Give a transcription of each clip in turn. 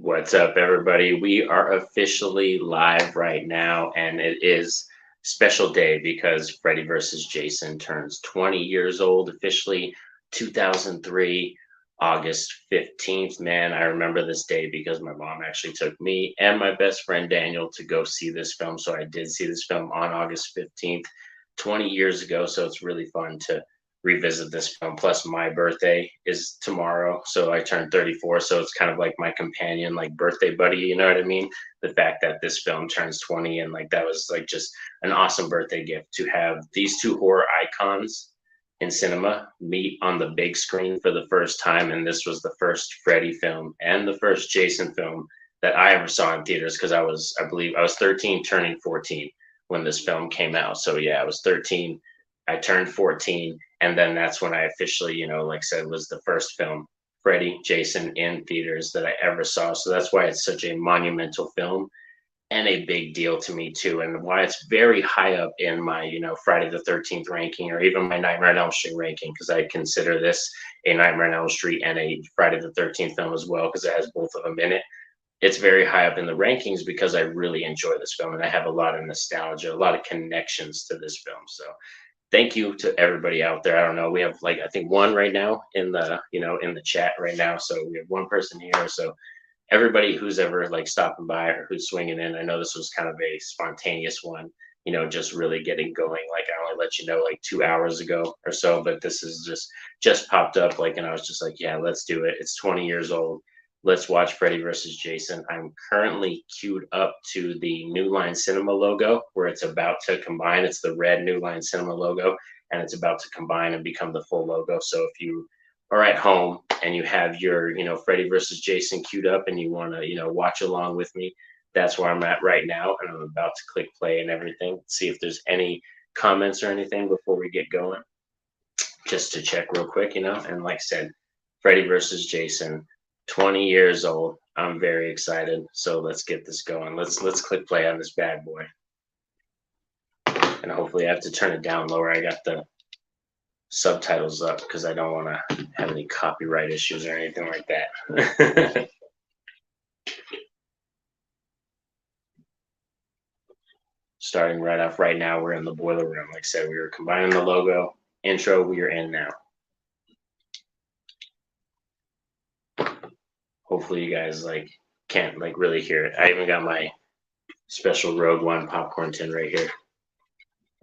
What's up, everybody? We are officially live right now, and it is special day because Freddy versus Jason turns 20 years old officially, 2003, August 15th. Man, I remember this day because my mom actually took me and my best friend Daniel to go see this film. So I did see this film on August 15th, 20 years ago. So it's really fun to revisit this film. Plus, my birthday is tomorrow, so I turned 34. So it's kind of like my companion, like birthday buddy. You know what I mean? The fact that this film turns 20, and like that was like just an awesome birthday gift to have these two horror icons in cinema meet on the big screen for the first time. And this was the first Freddy film and the first Jason film that I ever saw in theaters because I believe I was 13, turning 14 when this film came out. So yeah, I was 13. I turned 14, and then that's when I officially, like I said, was the first film, Freddy, Jason, in theaters that I ever saw. So that's why it's such a monumental film and a big deal to me too, and why it's very high up in my, Friday the 13th ranking, or even my Nightmare on Elm Street ranking, because I consider this a Nightmare on Elm Street and a Friday the 13th film as well, because it has both of them in it. It's very high up in the rankings because I really enjoy this film and I have a lot of nostalgia, a lot of connections to this film. So thank you to everybody out there. I don't know. We have like I think one right now in the in the chat right now. So we have one person here. So everybody who's ever like stopping by or who's swinging in, I know this was kind of a spontaneous one. Just really getting going. Like I only let you know like 2 hours ago or so, but this is just popped up. Like, and I was just like, yeah, let's do it. It's 20 years old. Let's watch Freddy versus Jason. I'm currently queued up to the New Line Cinema logo where it's about to combine. It's the red New Line Cinema logo, and it's about to combine and become the full logo. So if you are at home and you have your, Freddy versus Jason queued up and you want to, watch along with me, that's where I'm at right now. And I'm about to click play and everything. See if there's any comments or anything before we get going, just to check real quick, And like I said, Freddy versus Jason, 20 years old. I'm very excited. So let's get this going. Let's click play on this bad boy. And hopefully I have to turn it down lower. I got the subtitles up because I don't want to have any copyright issues or anything like that. Starting right off right now, we're in the boiler room. Like I said, we were combining the logo. Intro, we are in now. Hopefully you guys can't really hear it. I even got my special Rogue One popcorn tin right here.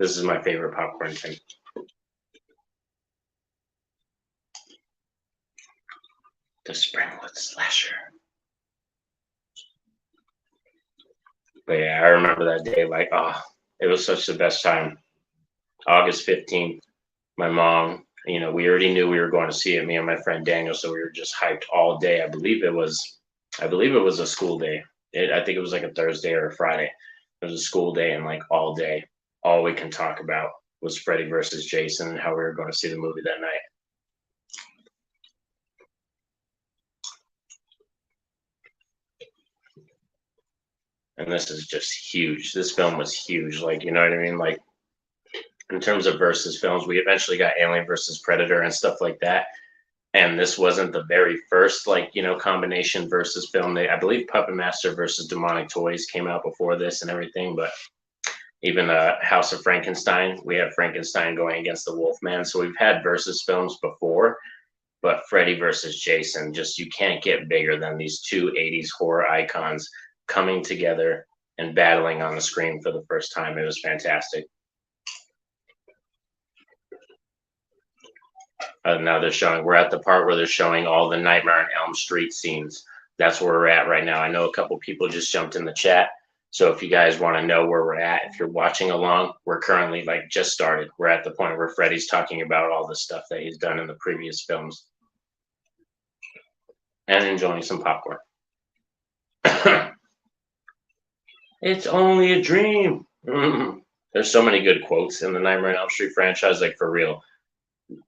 This is my favorite popcorn tin. The Springwood Slasher. But yeah, I remember that day it was such the best time. August 15th, my mom, we already knew we were going to see it, me and my friend Daniel, so we were just hyped all day. I believe it was a school day. I think it was like a Thursday or a Friday. It was a school day, and like all day, all we can talk about was Freddy versus Jason and how we were going to see the movie that night. And this is just huge. This film was huge. Like, you know what I mean? Like, in terms of versus films, we eventually got Alien versus Predator and stuff like that. And this wasn't the very first, combination versus film. I believe Puppet Master versus Demonic Toys came out before this and everything. But even House of Frankenstein, we have Frankenstein going against the Wolfman. So we've had versus films before. But Freddy versus Jason, just you can't get bigger than these two 80s horror icons coming together and battling on the screen for the first time. It was fantastic. Now we're at the part where they're showing all the Nightmare on Elm Street scenes. That's where we're at right now. I know a couple people just jumped in the chat. So if you guys want to know where we're at, if you're watching along, we're currently just started. We're at the point where Freddy's talking about all the stuff that he's done in the previous films and enjoying some popcorn. It's only a dream. There's so many good quotes in the Nightmare on Elm Street franchise, like for real.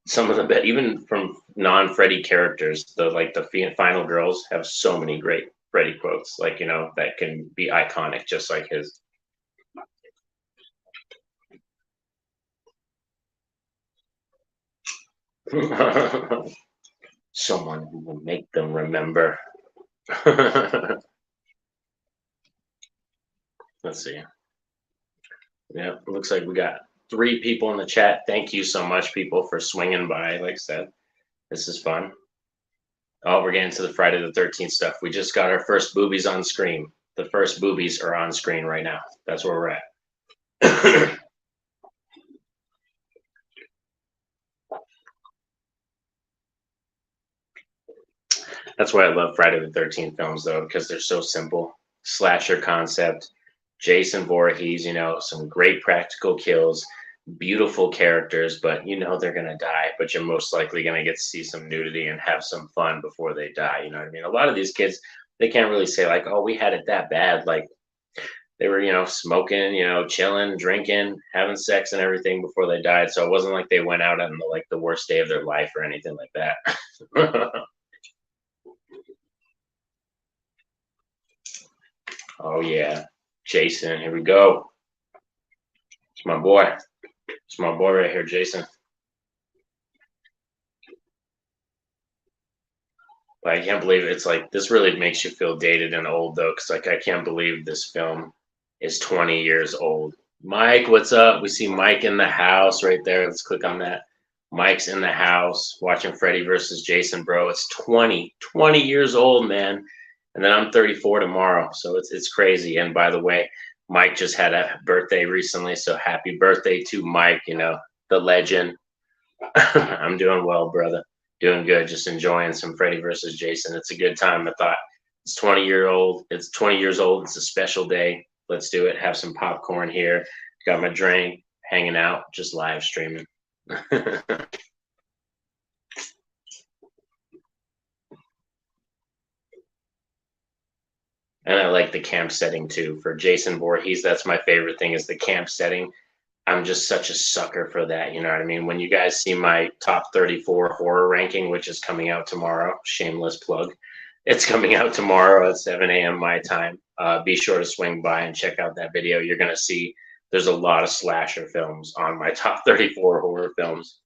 Some of the even from non-Freddy characters, the final girls have so many great Freddy quotes, that can be iconic, just like his. Someone who will make them remember. Let's see. Yeah, looks like we got 3 people in the chat. Thank you so much, people, for swinging by. Like I said, this is fun. Oh, we're getting to the Friday the 13th stuff. We just got our first boobies on screen. The first boobies are on screen right now. That's where we're at. That's why I love Friday the 13th films, though, because they're so simple. Slasher concept, Jason Voorhees, some great practical kills, beautiful characters, but they're going to die, but you're most likely going to get to see some nudity and have some fun before they die. You know what I mean? A lot of these kids, they can't really say, like, oh, we had it that bad. Like, they were, smoking, chilling, drinking, having sex and everything before they died. So it wasn't like they went out on the worst day of their life or anything like that. Oh yeah, Jason. Here we go. It's my boy. It's my boy right here, Jason. But I can't believe it's like this. Really makes you feel dated and old though, because like I can't believe this film is 20 years old. Mike, what's up? We see Mike in the house right there. Let's click on that. Mike's in the house watching Freddy versus Jason, bro. It's 20 years old, man. And then I'm 34 tomorrow, so it's crazy. And by the way, Mike just had a birthday recently, so happy birthday to Mike, the legend. I'm doing well, brother. Doing good. Just enjoying some Freddy versus Jason. It's a good time. I thought it's 20-year old. It's 20 years old. It's a special day. Let's do it. Have some popcorn here. Got my drink, hanging out, just live streaming. And I like the camp setting too. For Jason Voorhees, that's my favorite thing is the camp setting. I'm just such a sucker for that. You know what I mean? When you guys see my top 34 horror ranking, which is coming out tomorrow, shameless plug, it's coming out tomorrow at 7 a.m. my time. Be sure to swing by and check out that video. You're going to see there's a lot of slasher films on my top 34 horror films.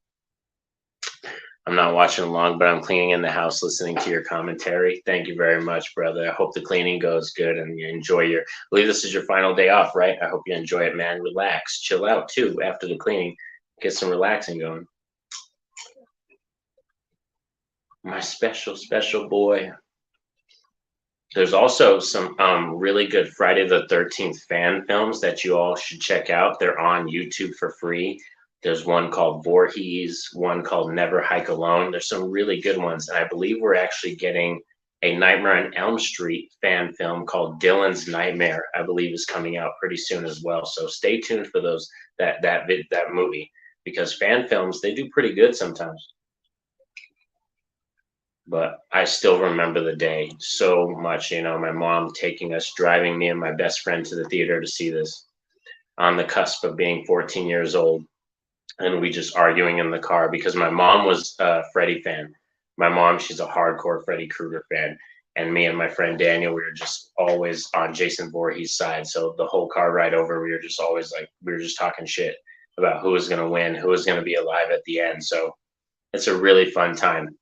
I'm not watching along, but I'm cleaning in the house listening to your commentary. Thank you very much, brother. I hope the cleaning goes good and you enjoy I believe this is your final day off, right? I hope you enjoy it, man. Relax, chill out too after the cleaning. Get some relaxing going. My special, special boy. There's also some really good Friday the 13th fan films that you all should check out. They're on YouTube for free. There's one called Voorhees, one called Never Hike Alone. There's some really good ones. And I believe we're actually getting a Nightmare on Elm Street fan film called Dylan's Nightmare, I believe is coming out pretty soon as well. So stay tuned for that movie because fan films, they do pretty good sometimes. But I still remember the day so much. My mom taking us, driving me and my best friend to the theater to see this on the cusp of being 14 years old. And we just arguing in the car because my mom was a Freddy fan. My mom, she's a hardcore Freddy Krueger fan. And me and my friend Daniel, we were just always on Jason Voorhees' side. So the whole car ride over, we were just always we were just talking shit about who was going to win, who was going to be alive at the end. So it's a really fun time,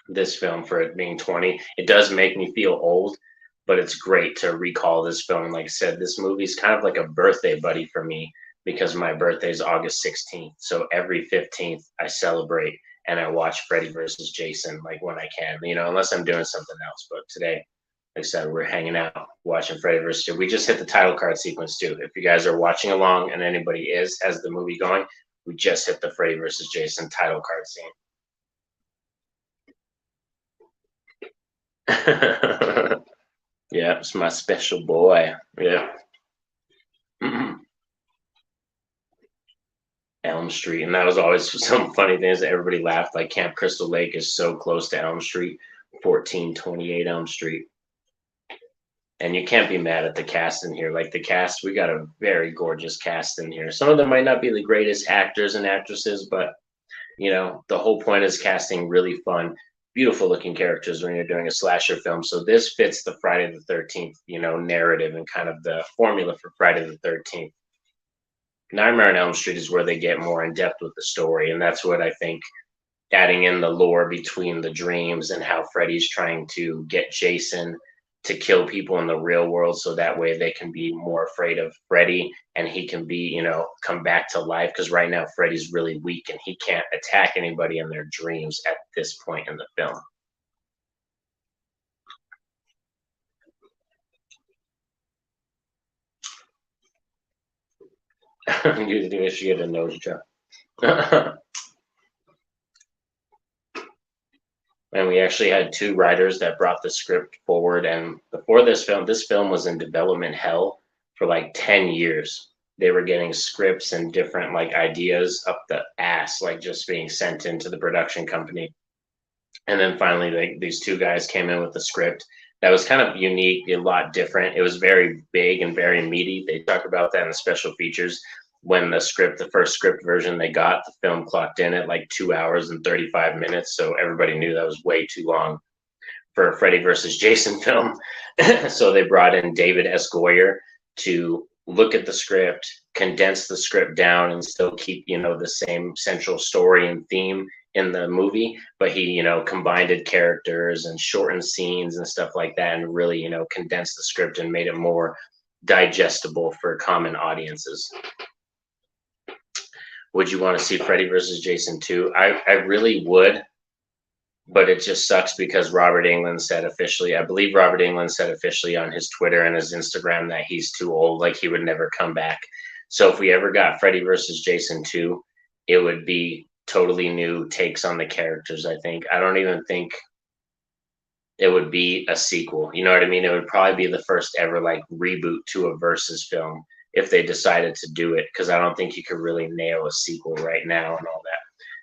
this film, for it being 20. It does make me feel old, but it's great to recall this film. Like I said, this movie's kind of like a birthday buddy for me because my birthday is August 16th. So every 15th I celebrate and I watch Freddy versus Jason like when I can, unless I'm doing something else. But today, like I said, we're hanging out watching Freddy versus Jason. We just hit the title card sequence too. If you guys are watching along and anybody has the movie going, we just hit the Freddy versus Jason title card scene. Yeah, it's my special boy. Yeah. Elm Street. And that was always some funny things that everybody laughed. Like Camp Crystal Lake is so close to Elm Street, 1428 Elm Street. And you can't be mad at the cast in here. Like the cast, we got a very gorgeous cast in here. Some of them might not be the greatest actors and actresses, but the whole point is casting really fun, beautiful looking characters when you're doing a slasher film. So this fits the Friday the 13th, narrative and kind of the formula for Friday the 13th. Nightmare on Elm Street is where they get more in depth with the story, and that's what I think adding in the lore between the dreams and how Freddy's trying to get Jason to kill people in the real world so that way they can be more afraid of Freddy and he can be, come back to life. Because right now Freddy's really weak and he can't attack anybody in their dreams at this point in the film. You should get a nose job. And we actually had two writers that brought the script forward. And before this film was in development hell for like 10 years. They were getting scripts and different like ideas up the ass, like just being sent into the production company. And then finally, like these two guys came in with the script that was kind of unique, a lot different. It was very big and very meaty. They talk about that in the special features. When the first script version they got, the film clocked in at like 2 hours and 35 minutes. So everybody knew that was way too long for a Freddy versus Jason film. So they brought in David S. Goyer to look at the script, condense the script down, and still keep, the same central story and theme in the movie, but he, combined characters and shortened scenes and stuff like that, and really, condensed the script and made it more digestible for common audiences. Would you want to see Freddy versus Jason 2? I really would, but it just sucks because Robert Englund said officially, I believe Robert Englund said officially on his Twitter and his Instagram that he's too old, like he would never come back. So if we ever got Freddy versus Jason 2, it would be totally new takes on the characters. I think I don't even think it would be a sequel. You know what I mean? It would probably be the first ever like reboot to a versus film if they decided to do it, because I don't think you could really nail a sequel right now and all that.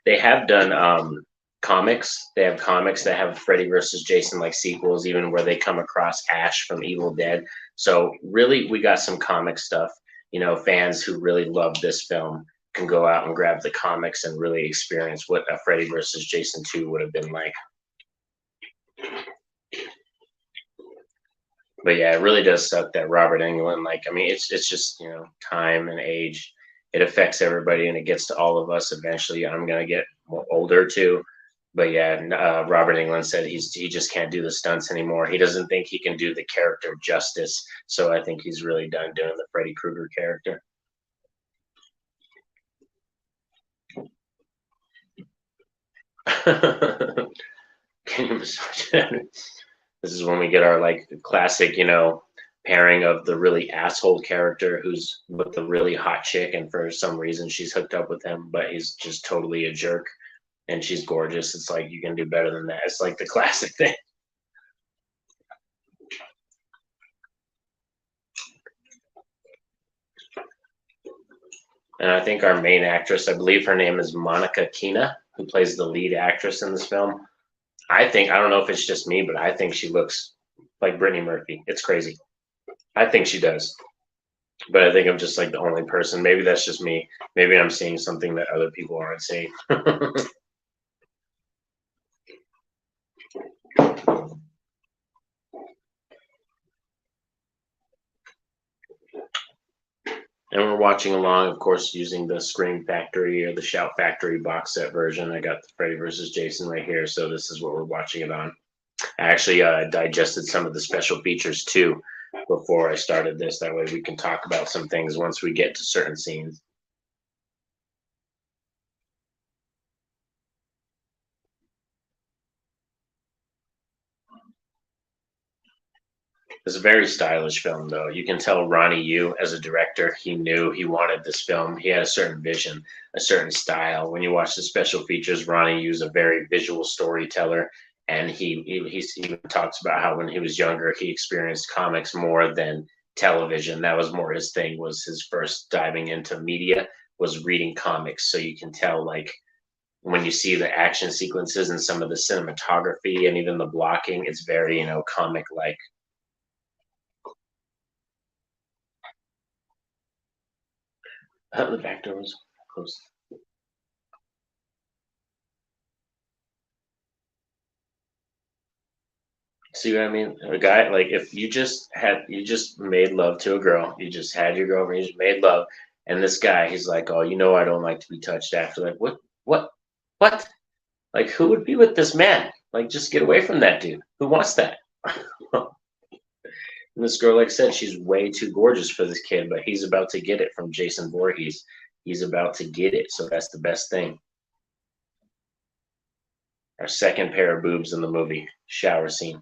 They have done comics. They have comics that have Freddy versus Jason like sequels, even where they come across Ash from Evil Dead. So really, we got some comic stuff. Fans who really love this film can go out and grab the comics and really experience what a Freddy versus Jason 2 would have been like. But yeah, it really does suck that Robert Englund, it's just, time and age. It affects everybody and it gets to all of us eventually. I'm going to get more older too. But yeah, Robert Englund said he just can't do the stunts anymore. He doesn't think he can do the character justice. So I think he's really done doing the Freddy Krueger character. Can you massage it? This is when we get our like classic, pairing of the really asshole character who's with the really hot chick, and for some reason she's hooked up with him, but he's just totally a jerk, and she's gorgeous. It's like you can do better than that. It's like the classic thing. And I think our main actress, I believe her name is Monica Keena, who plays the lead actress in this film. I don't know if it's just me, but I think she looks like Brittany Murphy. It's crazy. I think she does. But I think I'm just like the only person. Maybe that's just me. Maybe I'm seeing something that other people aren't seeing. And we're watching along, of course, using the Scream Factory or the Shout Factory box set version. I got the Freddy vs. Jason right here, so this is what we're watching it on. I actually digested some of the special features too before I started this. That way we can talk about some things once we get to certain scenes. It's a very stylish film, though. You can tell Ronnie Yu, as a director, he knew he wanted this film. He had a certain vision, a certain style. When you watch the special features, Ronnie Yu's a very visual storyteller, and he even talks about how when he was younger, he experienced comics more than television. That was more his thing. Was his first diving into media was reading comics. So you can tell, like, when you see the action sequences and some of the cinematography and even the blocking, it's very, comic like. The back door was closed. See what I mean? A guy, like, if you just made love to a girl, you just had your girlfriend, you just made love, and this guy, he's like, oh, I don't like to be touched after. Like, what, what? Like, who would be with this man? Like, just get away from that dude. Who wants that? And this girl, like I said, she's way too gorgeous for this kid, but he's about to get it from Jason Voorhees. He's about to get it, so that's the best thing. Our second pair of boobs in the movie shower scene.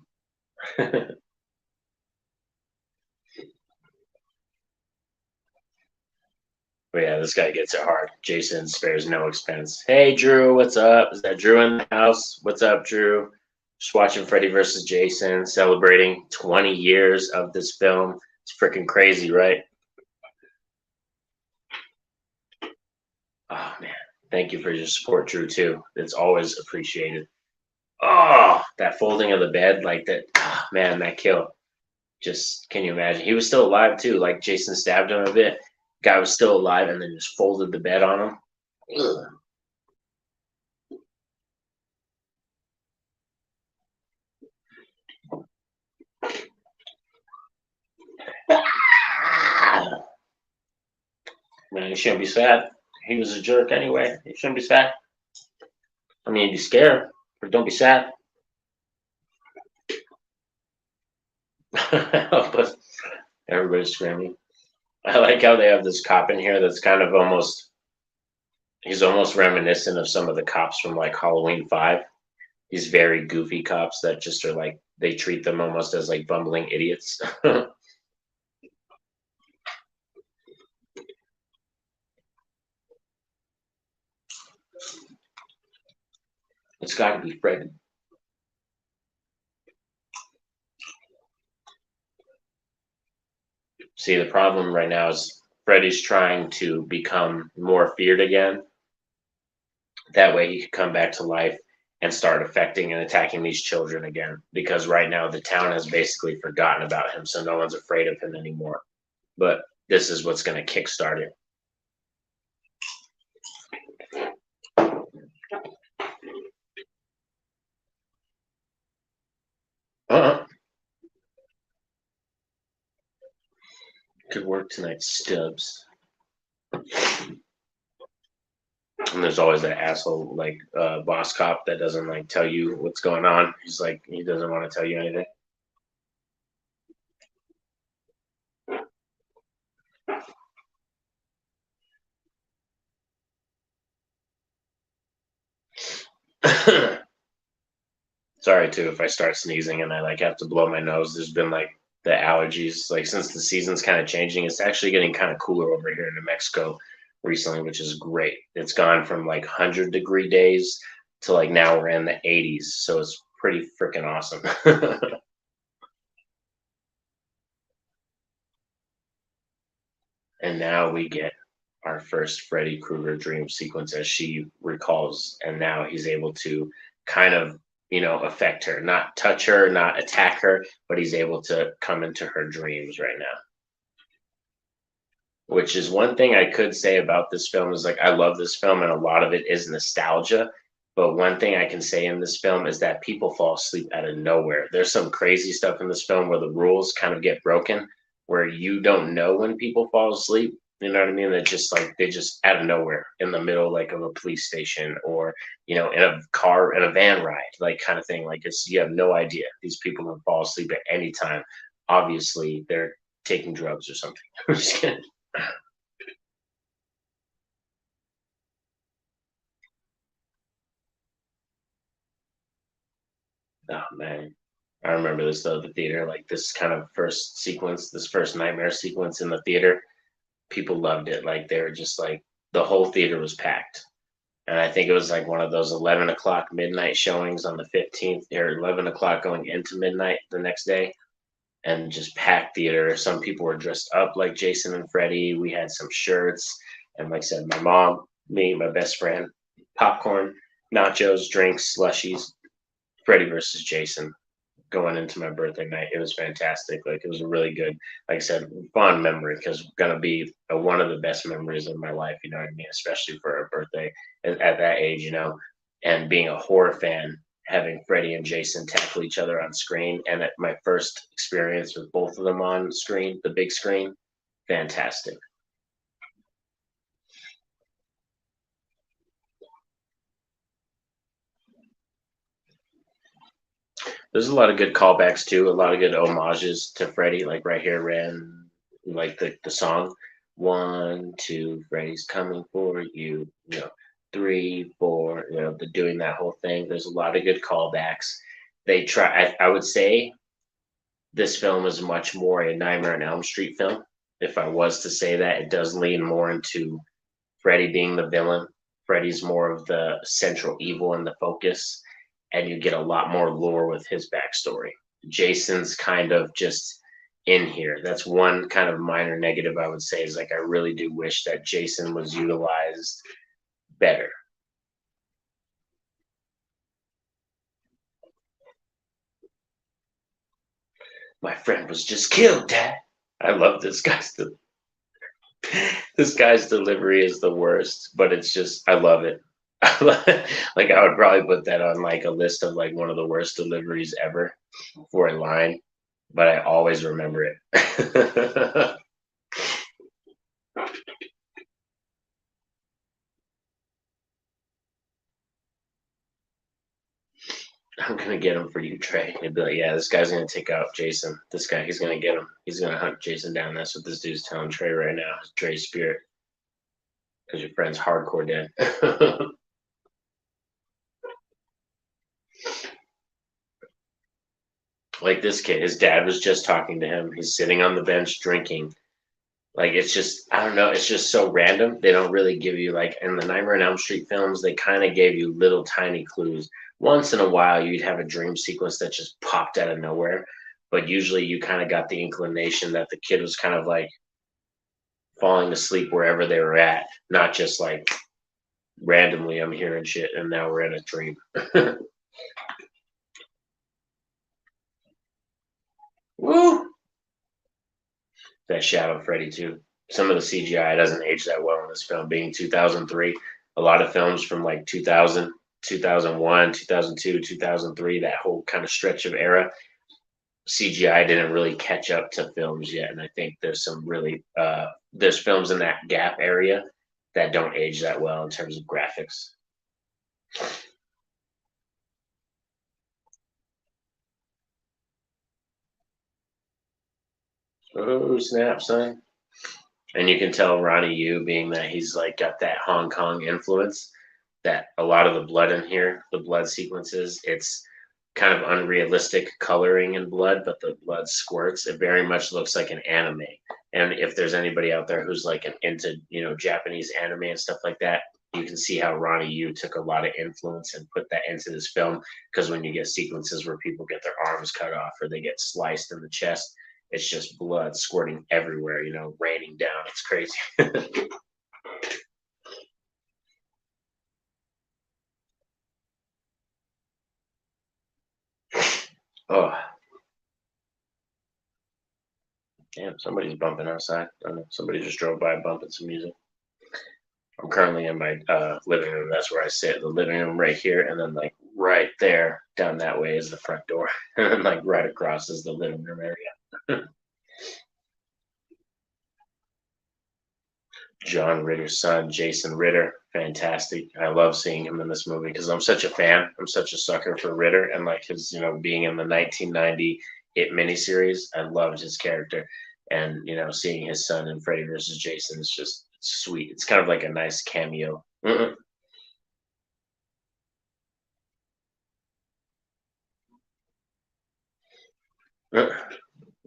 But yeah, this guy gets it hard. Jason spares no expense. Hey, Drew, what's up? Is that Drew in the house? What's up, Drew? Just watching Freddy versus Jason, celebrating 20 years of this film. It's freaking crazy, right? Oh man, thank you for your support, Drew. Too. It's always appreciated. Oh, that folding of the bed, like that. Oh, man, that kill. Just can you imagine? He was still alive too. Like Jason stabbed him a bit. Guy was still alive, and then just folded the bed on him. Ugh. Man, you shouldn't be sad. He was a jerk anyway. You shouldn't be sad. I mean, be scared, but don't be sad. But everybody's screaming. I like how they have this cop in here that's kind of almost. He's almost reminiscent of some of the cops from like Halloween 5. These very goofy cops that just are like they treat them almost as like bumbling idiots. It's got to be Fred. See, the problem right now is Freddy's trying to become more feared again. That way he could come back to life and start affecting and attacking these children again. Because right now the town has basically forgotten about him, so no one's afraid of him anymore. But this is what's going to kickstart it. Uh-huh. Good work tonight, Stubbs. And there's always that asshole like boss cop that doesn't like tell you what's going on. He's like he doesn't want to tell you anything. Sorry too if I start sneezing and I like have to blow my nose. There's been like the allergies like since the season's kind of changing. It's actually getting kind of cooler over here in New Mexico recently, which is great. It's gone from like 100-degree days to like now we're in the 80s, so it's pretty freaking awesome. And now we get our first Freddy Krueger dream sequence as she recalls, and now he's able to kind of, affect her, not touch her, not attack her, but he's able to come into her dreams right now. Which is one thing I could say about this film is like I love this film and a lot of it is nostalgia. But one thing I can say in this film is that people fall asleep out of nowhere. There's some crazy stuff in this film where the rules kind of get broken, where you don't know when people fall asleep. You know what I mean? They're just like they just out of nowhere in the middle like of a police station or in a car in a van ride, like kind of thing. Like it's you have no idea. These people can fall asleep at any time. Obviously, they're taking drugs or something. I'm just kidding. Oh man, I remember this though. The theater, like this kind of first sequence, this first nightmare sequence in the theater, people loved it. Like they were just like the whole theater was packed, and I think it was like one of those 11 o'clock midnight showings on the 15th, or 11 o'clock going into midnight the next day, and just packed theater. Some people were dressed up like Jason and Freddy. We had some shirts, and like I said, my mom, me, my best friend, popcorn, nachos, drinks, slushies. Freddy versus Jason going into my birthday night. It was fantastic. Like it was a really good, like I said, fond memory because gonna be one of the best memories of my life. You know what I mean? Especially for a birthday at that age, and being a horror fan, having Freddy and Jason tackle each other on screen, and at my first experience with both of them on screen, the big screen, fantastic. There's a lot of good callbacks too, a lot of good homages to Freddie, like right here, Ren, like the song, 1, 2, Freddie's coming for you, 3, 4, the doing that whole thing. There's a lot of good callbacks. They try. I would say this film is much more a Nightmare on Elm Street film. If I was to say that, it does lean more into Freddy being the villain. Freddy's more of the central evil and the focus, and you get a lot more lore with his backstory. Jason's kind of just in here. That's one kind of minor negative I would say is like I really do wish that Jason was utilized better. My friend was just killed, Dad. I love this guy's this guy's delivery is the worst, but it's just I love it. Like I would probably put that on like a list of like one of the worst deliveries ever for a line, but I always remember it. I'm gonna get him for you, Trey. He'd be like, yeah, this guy's gonna take out Jason. This guy, he's gonna get him. He's gonna hunt Jason down. That's what this dude's telling Trey right now. Trey's spirit, because your friend's hardcore dead. Like this kid, his dad was just talking to him. He's sitting on the bench drinking. Like it's just, I don't know, it's just so random. They don't really give you like in the Nightmare on Elm Street films, they kind of gave you little tiny clues. Once in a while, you'd have a dream sequence that just popped out of nowhere, but usually you kind of got the inclination that the kid was kind of like falling asleep wherever they were at, not just like randomly I'm hearing shit and now we're in a dream. Woo! That Shadow Freddy too. Some of the CGI doesn't age that well in this film, being 2003. A lot of films from like 2000, 2001, 2002, 2003, that whole kind of stretch of era, CGI didn't really catch up to films yet. And I think there's some really, there's films in that gap area that don't age that well in terms of graphics. Oh, snap, son. And you can tell Ronnie Yu being that he's like got that Hong Kong influence, that a lot of the blood in here, the blood sequences, it's kind of unrealistic coloring in blood, but the blood squirts. It very much looks like an anime. And if there's anybody out there who's like into, Japanese anime and stuff like that, you can see how Ronnie Yu took a lot of influence and put that into this film. Because when you get sequences where people get their arms cut off or they get sliced in the chest, it's just blood squirting everywhere, raining down. It's crazy. Oh, damn, somebody's bumping outside. I don't know. Somebody just drove by bumping some music. I'm currently in my living room. That's where I sit. The living room right here, and then like right there, down that way is the front door, and then like right across is the living room area. John Ritter's son, Jason Ritter, fantastic. I love seeing him in this movie because I'm such a fan. I'm such a sucker for Ritter and like his, being in the 1990 hit miniseries. I loved his character, and seeing his son in Freddy versus Jason is just sweet. It's kind of like a nice cameo.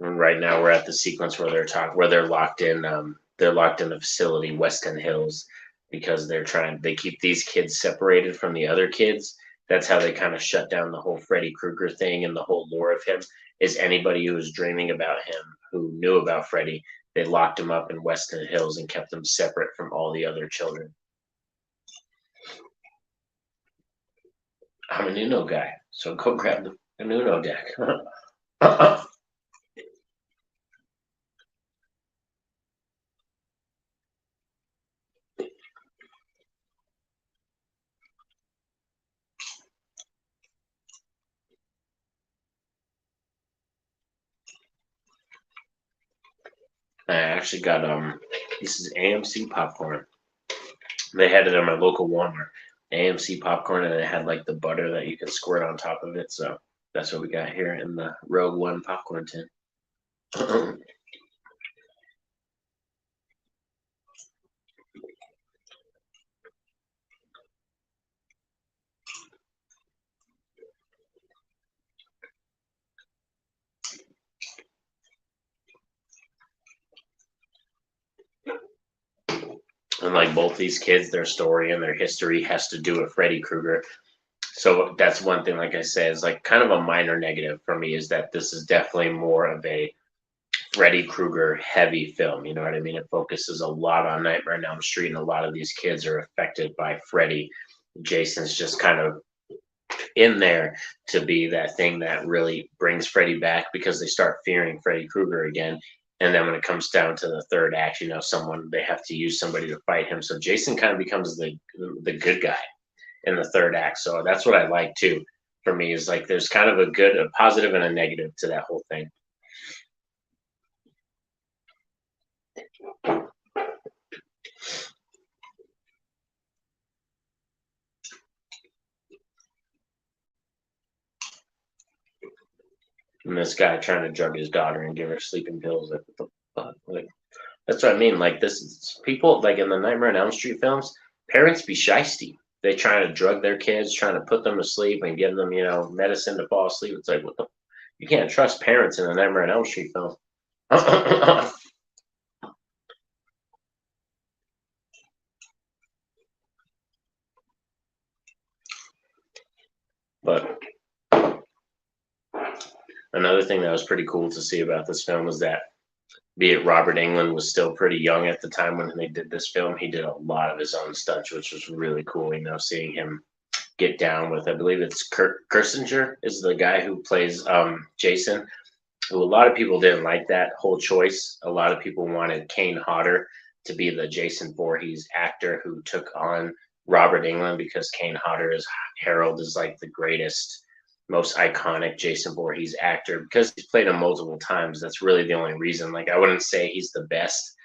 And right now we're at the sequence where where they're locked in. They're locked in the facility, Weston Hills, because they keep these kids separated from the other kids. That's how they kind of shut down the whole Freddy Krueger thing and the whole lore of him. Is anybody who was dreaming about him, who knew about Freddy, they locked him up in Weston Hills and kept him separate from all the other children. I'm an Uno guy, so go grab an Uno deck. I actually got this is AMC popcorn. They had it at my local Walmart. AMC popcorn, and it had like the butter that you could squirt on top of it. So That's what we got here in the Rogue One popcorn tin. And like both these kids, their story and their history has to do with Freddy Krueger. So that's one thing, like I said, is like kind of a minor negative for me is that this is definitely more of a Freddy Krueger heavy film. You know what I mean? It focuses a lot on Nightmare on Elm Street, and a lot of these kids are affected by Freddy. Jason's just kind of in there to be that thing that really brings Freddy back because they start fearing Freddy Krueger again. And then when it comes down to the third act, someone they have to use somebody to fight him. So Jason kind of becomes the good guy in the third act. So that's what I like too. For me, is like there's kind of a good, a positive, and a negative to that whole thing. And this guy trying to drug his daughter and give her sleeping pills. Like, what the fuck? Like, that's what I mean. Like this is people like in the Nightmare on Elm Street films, parents be shisty. They trying to drug their kids, trying to put them to sleep and give them, medicine to fall asleep. It's like what the you can't trust parents in a Nightmare on Elm Street film. But another thing that was pretty cool to see about this film was that be it Robert Englund was still pretty young at the time when they did this film. He did a lot of his own stunts, which was really cool. Seeing him get down with, I believe it's Kurt Kersinger is the guy who plays Jason. Who a lot of people didn't like that whole choice. A lot of people wanted Kane Hodder to be the Jason Voorhees actor who took on Robert Englund because Kane Hodder is Harold is like the greatest, most iconic Jason Voorhees actor because he's played him multiple times. That's really the only reason. Like I wouldn't say he's the best,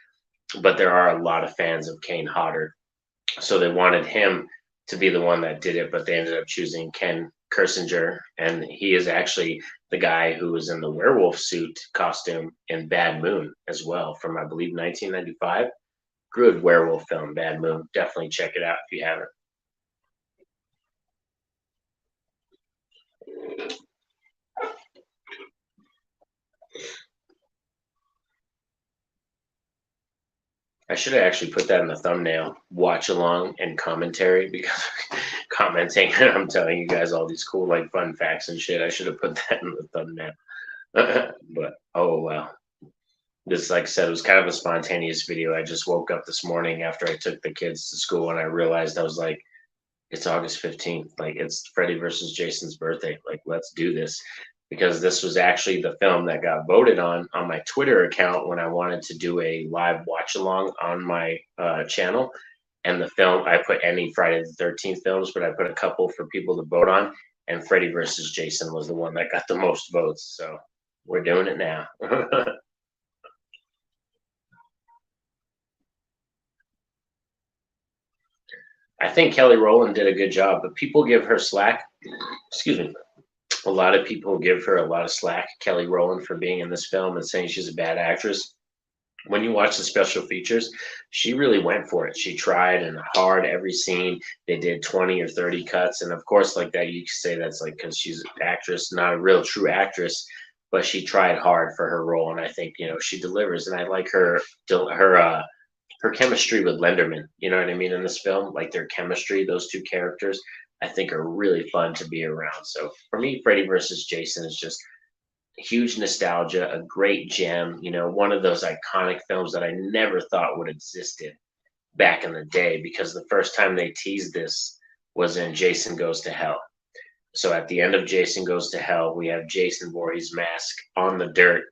but there are a lot of fans of Kane Hodder, so they wanted him to be the one that did it, but they ended up choosing Ken Kersinger, and he is actually the guy who was in the werewolf suit costume in Bad Moon as well, from I believe 1995. Good werewolf film, Bad Moon. Definitely check it out if you haven't. I should have actually put that in the thumbnail. Watch along and commentary because commenting and I'm telling you guys all these cool like fun facts and shit. I should have put that in the thumbnail. But oh well. This, like I said, was kind of a spontaneous video. I just woke up this morning after I took the kids to school and I realized I was like, it's August 15th. Like, it's Freddy versus Jason's birthday. Like, let's do this. Because this was actually the film that got voted on my Twitter account when I wanted to do a live watch along on my channel. And the film, I put any Friday the 13th films, but I put a couple for people to vote on. And Freddy versus Jason was the one that got the most votes. So we're doing it now. I think Kelly Rowland did a good job, but people give her slack. Excuse me. A lot of people give her a lot of slack, Kelly Rowland, for being in this film and saying she's a bad actress. When you watch the special features, she really went for it. She tried and hard every scene. They did 20 or 30 cuts. And of course, like that, you can say that's like because she's an actress, not a real true actress, but she tried hard for her role. And I think, she delivers. And I like her chemistry with Lenderman, you know what I mean, in this film, like their chemistry, those two characters, I think are really fun to be around. So for me, Freddy versus Jason is just huge nostalgia, a great gem, one of those iconic films that I never thought would existed back in the day because the first time they teased this was in Jason Goes to Hell. So at the end of Jason Goes to Hell, we have Jason Voorhees' mask on the dirt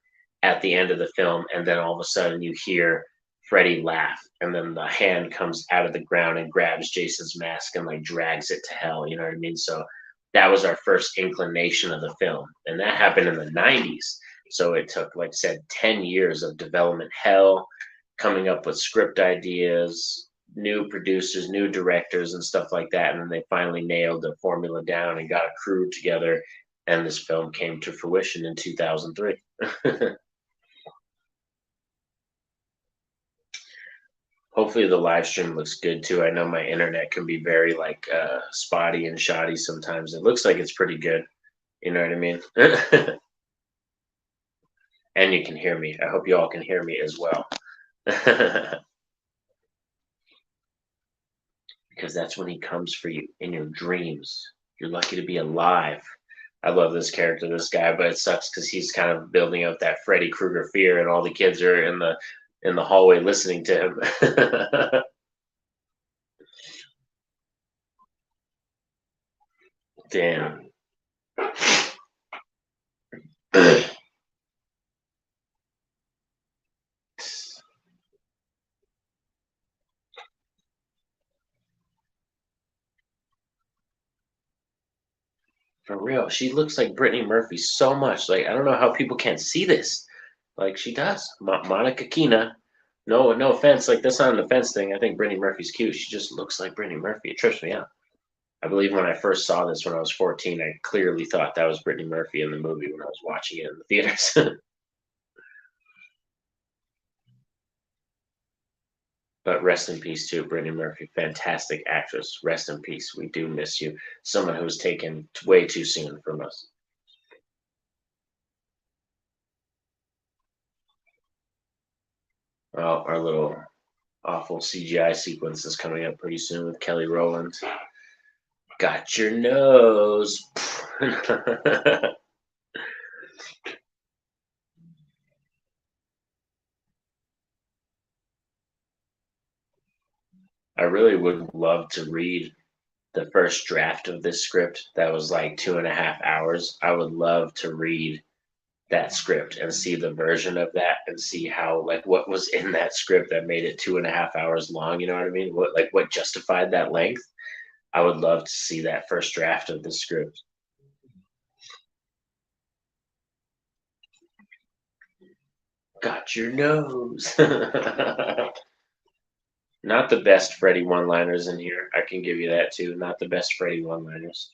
at the end of the film, and then all of a sudden you hear Freddy laugh, and then the hand comes out of the ground and grabs Jason's mask and like drags it to hell. You know what I mean? So that was our first inclination of the film, and that happened in the '90s. So it took, like I said, 10 years of development hell, coming up with script ideas, new producers, new directors, and stuff like that. And then they finally nailed the formula down and got a crew together and this film came to fruition in 2003. Hopefully the live stream looks good too. I know my internet can be very like spotty and shoddy sometimes. It looks like it's pretty good. You know what I mean? And you can hear me. I hope you all can hear me as well. Because that's when he comes for you in your dreams. You're lucky to be alive. I love this character, this guy, but it sucks because he's kind of building up that Freddy Krueger fear, and all the kids are in the hallway listening to him. Damn. For real, she looks like Brittany Murphy so much. Like I don't know how people can't see this. Like she does. Monica Keena. No, no offense. Like that's not an offense thing. I think Brittany Murphy's cute. She just looks like Brittany Murphy. It trips me out. I believe when I first saw this when I was 14, I clearly thought that was Brittany Murphy in the movie when I was watching it in the theaters. But rest in peace too, Brittany Murphy, fantastic actress. Rest in peace. We do miss you. Someone who was taken way too soon from us. Well, our little awful CGI sequence is coming up pretty soon with Kelly Rowland. Got your nose. I really would love to read the first draft of this script that was like 2.5 hours. I would love to read that script and see the version of that and see how like what was in that script that made it 2.5 hours long. You know what I mean? What justified that length? I would love to see that first draft of the script. Got your nose. Not the best Freddy one-liners in here. I can give you that too. Not the best Freddy one-liners.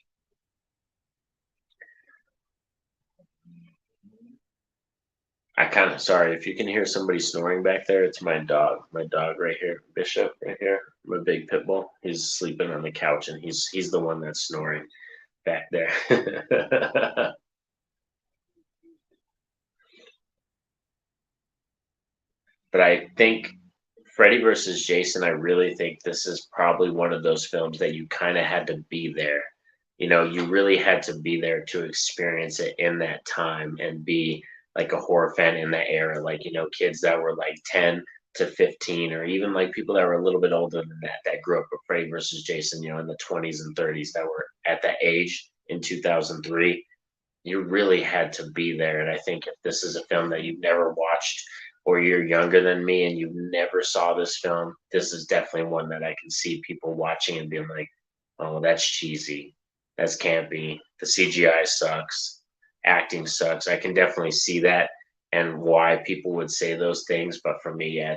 I kind of sorry if you can hear somebody snoring back there. It's my dog. My dog right here, Bishop right here. My big pit bull. He's sleeping on the couch, and he's the one that's snoring back there. But I think Freddy versus Jason, I really think this is probably one of those films that you kind of had to be there. You know, you really had to be there to experience it in that time and be like a horror fan in that era. Like, you know, kids that were like 10 to 15, or even like people that were a little bit older than that, that grew up with Freddy versus Jason, you know, in the 20s and 30s that were at that age in 2003. You really had to be there. And I think if this is a film that you've never watched, or you're younger than me and you never saw this film, this is definitely one that I can see people watching and being like, "Oh, that's cheesy. That's campy. The CGI sucks. Acting sucks." I can definitely see that and why people would say those things. But for me, yeah,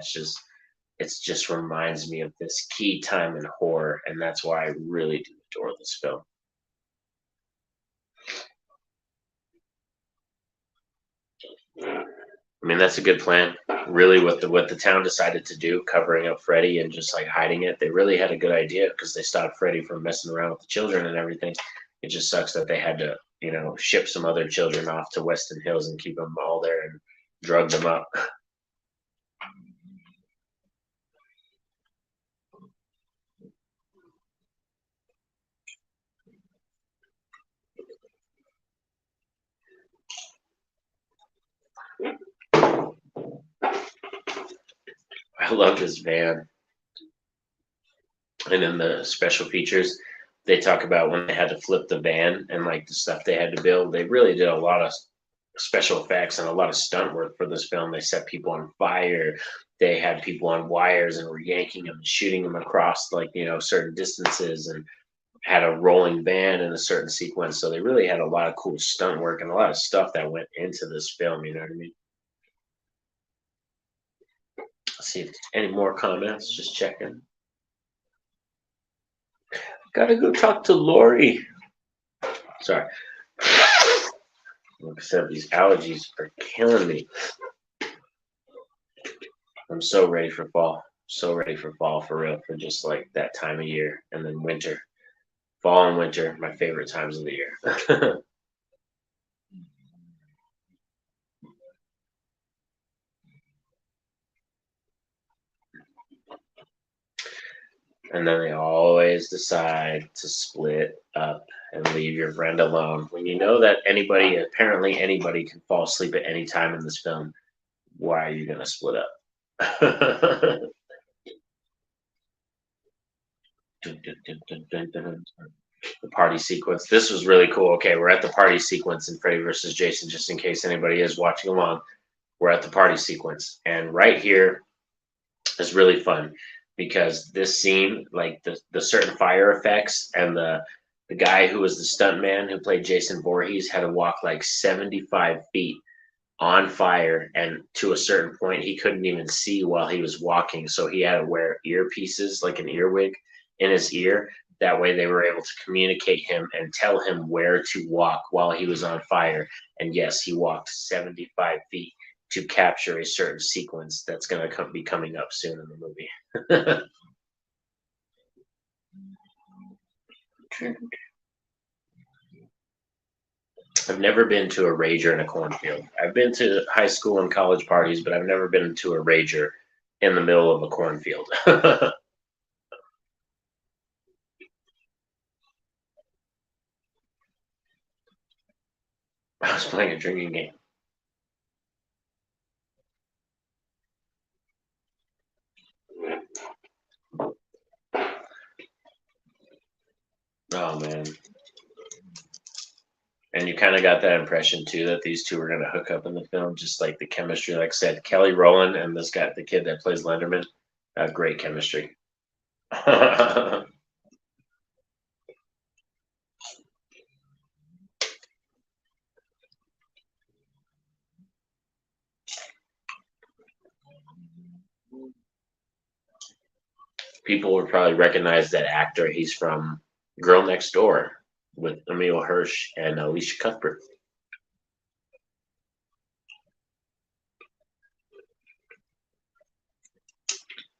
it's just reminds me of this key time in horror, and that's why I really do adore this film. I mean, that's a good plan. Really, what the town decided to do, covering up Freddy and just like hiding it, they really had a good idea because they stopped Freddy from messing around with the children and everything. It just sucks that they had to, you know, ship some other children off to Weston Hills and keep them all there and drug them up. I love this van. And in the special features, they talk about when they had to flip the van and like the stuff they had to build. They really did a lot of special effects and a lot of stunt work for this film. They set people on fire. They had people on wires and were yanking them and shooting them across like, you know, certain distances, and had a rolling van in a certain sequence. So they really had a lot of cool stunt work and a lot of stuff that went into this film. You know what I mean? Let's see if any more comments. Just checking. Gotta go talk to Lori. Sorry. Like I said, these allergies are killing me. I'm so ready for fall. So ready for fall for real, for just like that time of year. And then winter. Fall and winter, my favorite times of the year. And then they always decide to split up and leave your friend alone. When you know that anybody, apparently anybody, can fall asleep at any time in this film, why are you going to split up? The party sequence. This was really cool. Okay, we're at the party sequence in Freddy versus Jason, just in case anybody is watching along. We're at the party sequence. And right here is really fun because this scene, like the certain fire effects and the guy who was the stunt man who played Jason Voorhees had to walk like 75 feet on fire, and to a certain point he couldn't even see while he was walking, so he had to wear earpieces, like an earwig in his ear. That way they were able to communicate him and tell him where to walk while he was on fire. And yes, he walked 75 feet to capture a certain sequence that's going to be coming up soon in the movie. I've never been to a rager in a cornfield. I've been to high school and college parties, but I've never been to a rager in the middle of a cornfield. I was playing a drinking game. Oh man. And you kind of got that impression too that these two were going to hook up in the film, just like the chemistry. Like I said, Kelly Rowland and this guy, the kid that plays Lenderman, great chemistry. People would probably recognize that actor. He's from Girl Next Door with Emil Hirsch and Alicia Cuthbert.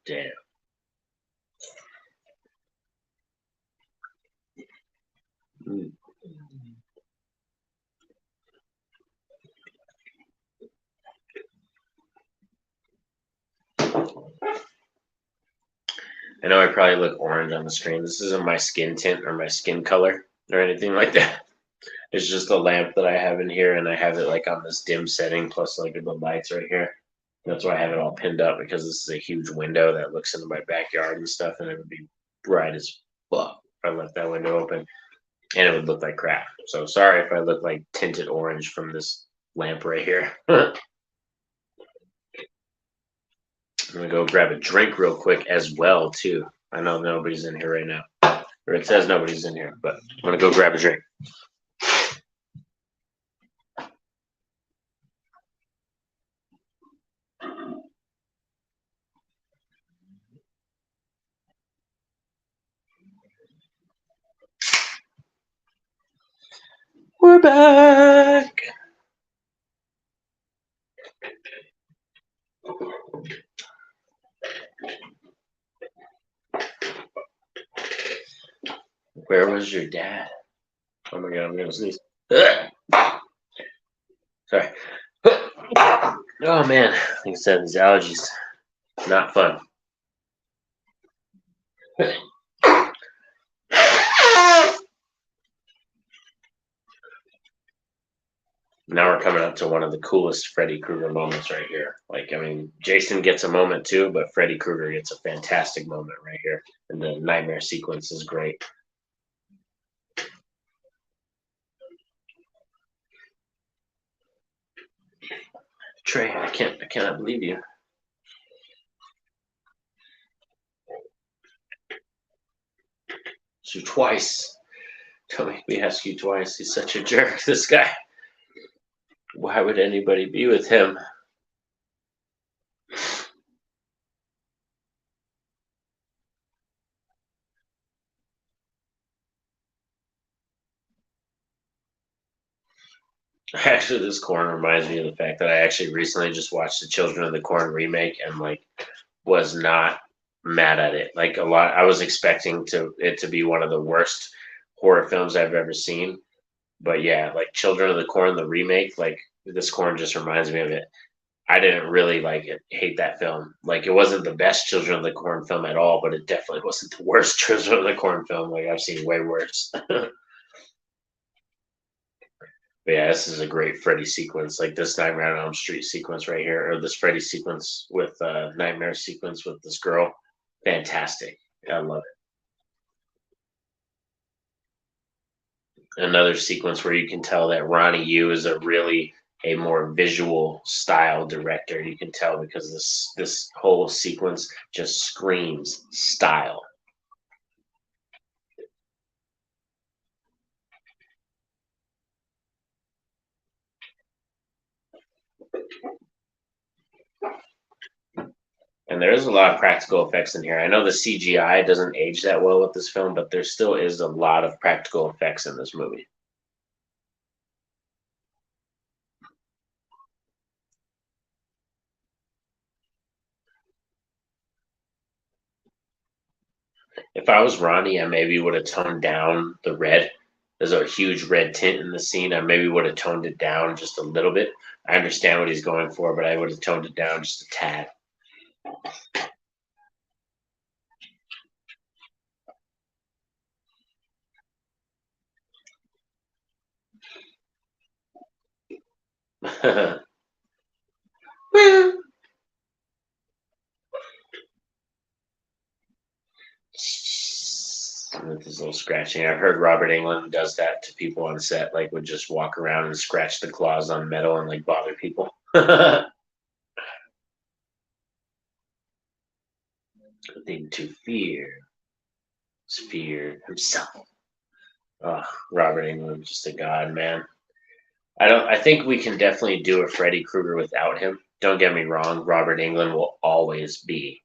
Damn. Mm. I know I probably look orange on the screen. This isn't my skin tint or my skin color or anything like that. It's just a lamp that I have in here, and I have it like on this dim setting, plus like the lights right here. That's why I have it all pinned up, because this is a huge window that looks into my backyard and stuff, and it would be bright as fuck if I left that window open, and it would look like crap. So sorry if I look like tinted orange from this lamp right here. I'm gonna go grab a drink real quick as well too. I know nobody's in here right now, or it says nobody's in here, but I'm gonna go grab a drink. We're back. Where was your dad? Oh my god, I'm gonna sneeze. Sorry. Oh man, like I said, these allergies, not fun. Now we're coming up to one of the coolest Freddy Krueger moments right here. Like, I mean, Jason gets a moment too, but Freddy Krueger gets a fantastic moment right here. And the nightmare sequence is great. Trey, I cannot believe you. So twice. Don't make me ask you twice. He's such a jerk, this guy. Why would anybody be with him? Actually, this corn reminds me of the fact that I actually recently just watched the Children of the Corn remake and like was not mad at it. Like a lot, I was expecting it to be one of the worst horror films I've ever seen. But yeah, like Children of the Corn, the remake, like this corn just reminds me of it. I didn't really like it, hate that film. Like it wasn't the best Children of the Corn film at all, but it definitely wasn't the worst Children of the Corn film. Like I've seen way worse. But yeah, this is a great Freddy sequence. Like this Nightmare on Elm Street sequence right here, or this Freddy sequence with Nightmare sequence with this girl. Fantastic. I love it. Another sequence where you can tell that Ronnie Yu is a more visual style director. You can tell because this whole sequence just screams style. And there is a lot of practical effects in here. I know the CGI doesn't age that well with this film, but there still is a lot of practical effects in this movie. If I was Ronnie, I maybe would have toned down the red. There's a huge red tint in the scene. I maybe would have toned it down just a little bit. I understand what he's going for, but I would have toned it down just a tad. With this little scratching. I've heard Robert Englund does that to people on set, like would just walk around and scratch the claws on metal and like bother people. The thing to fear is fear himself. Oh, Robert Englund, just a god, man. I think we can definitely do a Freddy Krueger without him. Don't get me wrong, Robert Englund will always be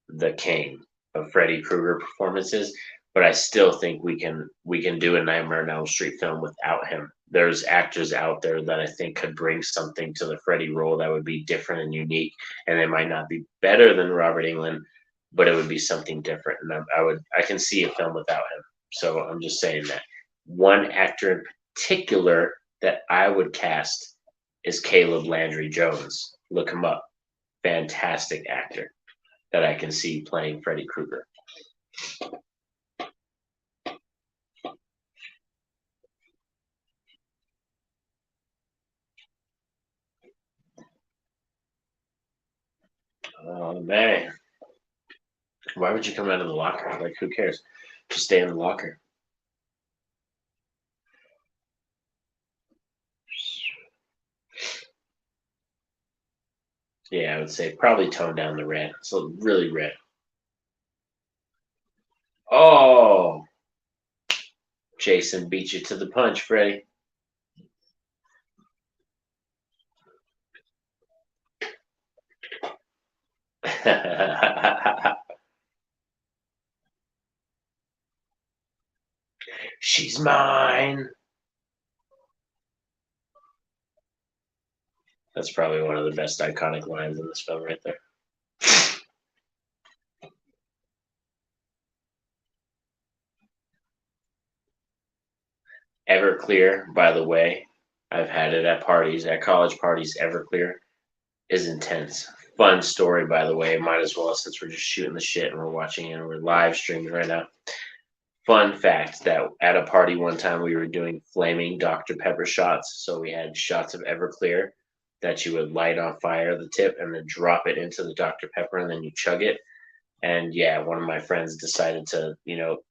the king of Freddy Krueger performances, but I still think we can do a Nightmare on Elm Street film without him. There's actors out there that I think could bring something to the Freddy role that would be different and unique, and it might not be better than Robert Englund, but it would be something different. And I can see a film without him. So I'm just saying that one actor in particular that I would cast is Caleb Landry Jones. Look him up. Fantastic actor that I can see playing Freddy Krueger. Oh man, why would you come out of the locker? Like, who cares? Just stay in the locker. Yeah, I would say probably tone down the red. So really red. Oh, Jason beat you to the punch, Freddy. She's mine. That's probably one of the best iconic lines in this film, right there. Everclear, by the way, I've had it at parties, at college parties. Everclear is intense. Fun story, by the way. Might as well, since we're just shooting the shit and we're watching and we're live streaming right now. Fun fact that at a party one time we were doing flaming Dr. Pepper shots. So we had shots of Everclear that you would light on fire the tip and then drop it into the Dr. Pepper and then you chug it. And yeah, one of my friends decided to,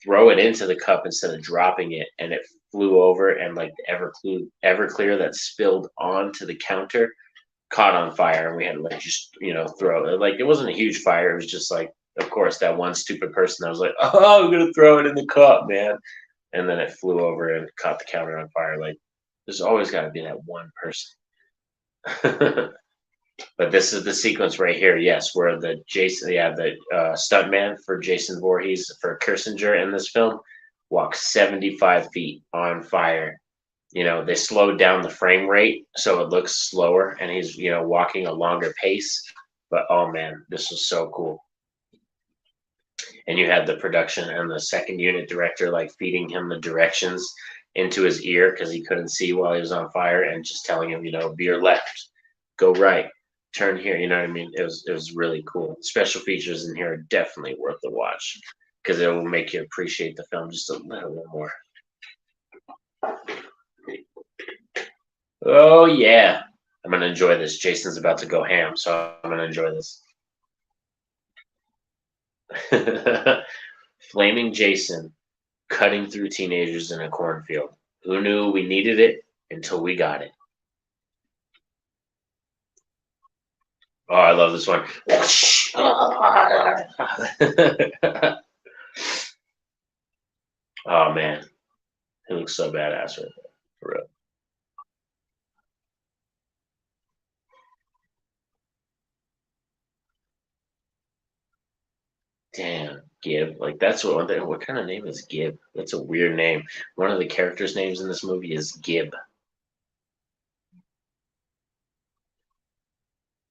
throw it into the cup instead of dropping it, and it flew over, and like the Everclear that spilled onto the counter caught on fire, and we had to like just throw it. Like it wasn't a huge fire; it was just like, of course, that one stupid person that was like, "Oh, I'm gonna throw it in the cup, man," and then it flew over and caught the counter on fire. Like there's always got to be that one person. But this is the sequence right here, yes, where the stuntman for Jason Voorhees for Kirsinger in this film walks 75 feet on fire They slowed down the frame rate so it looks slower, and he's walking a longer pace. But oh man, this was so cool. And you had the production and the second unit director like feeding him the directions into his ear because he couldn't see while he was on fire, and just telling him, veer left, go right, turn here. You know what I mean? It was really cool. Special features in here are definitely worth the watch because it will make you appreciate the film just a little bit more. Oh yeah, I'm gonna enjoy this. Jason's about to go ham, so I'm gonna enjoy this. Flaming Jason cutting through teenagers in a cornfield. Who knew we needed it until we got it? Oh, I love this one. Oh man, he looks so badass right there. For real. Damn, Gib. Like that's what kind of name is Gib? That's a weird name. One of the characters' names in this movie is Gib.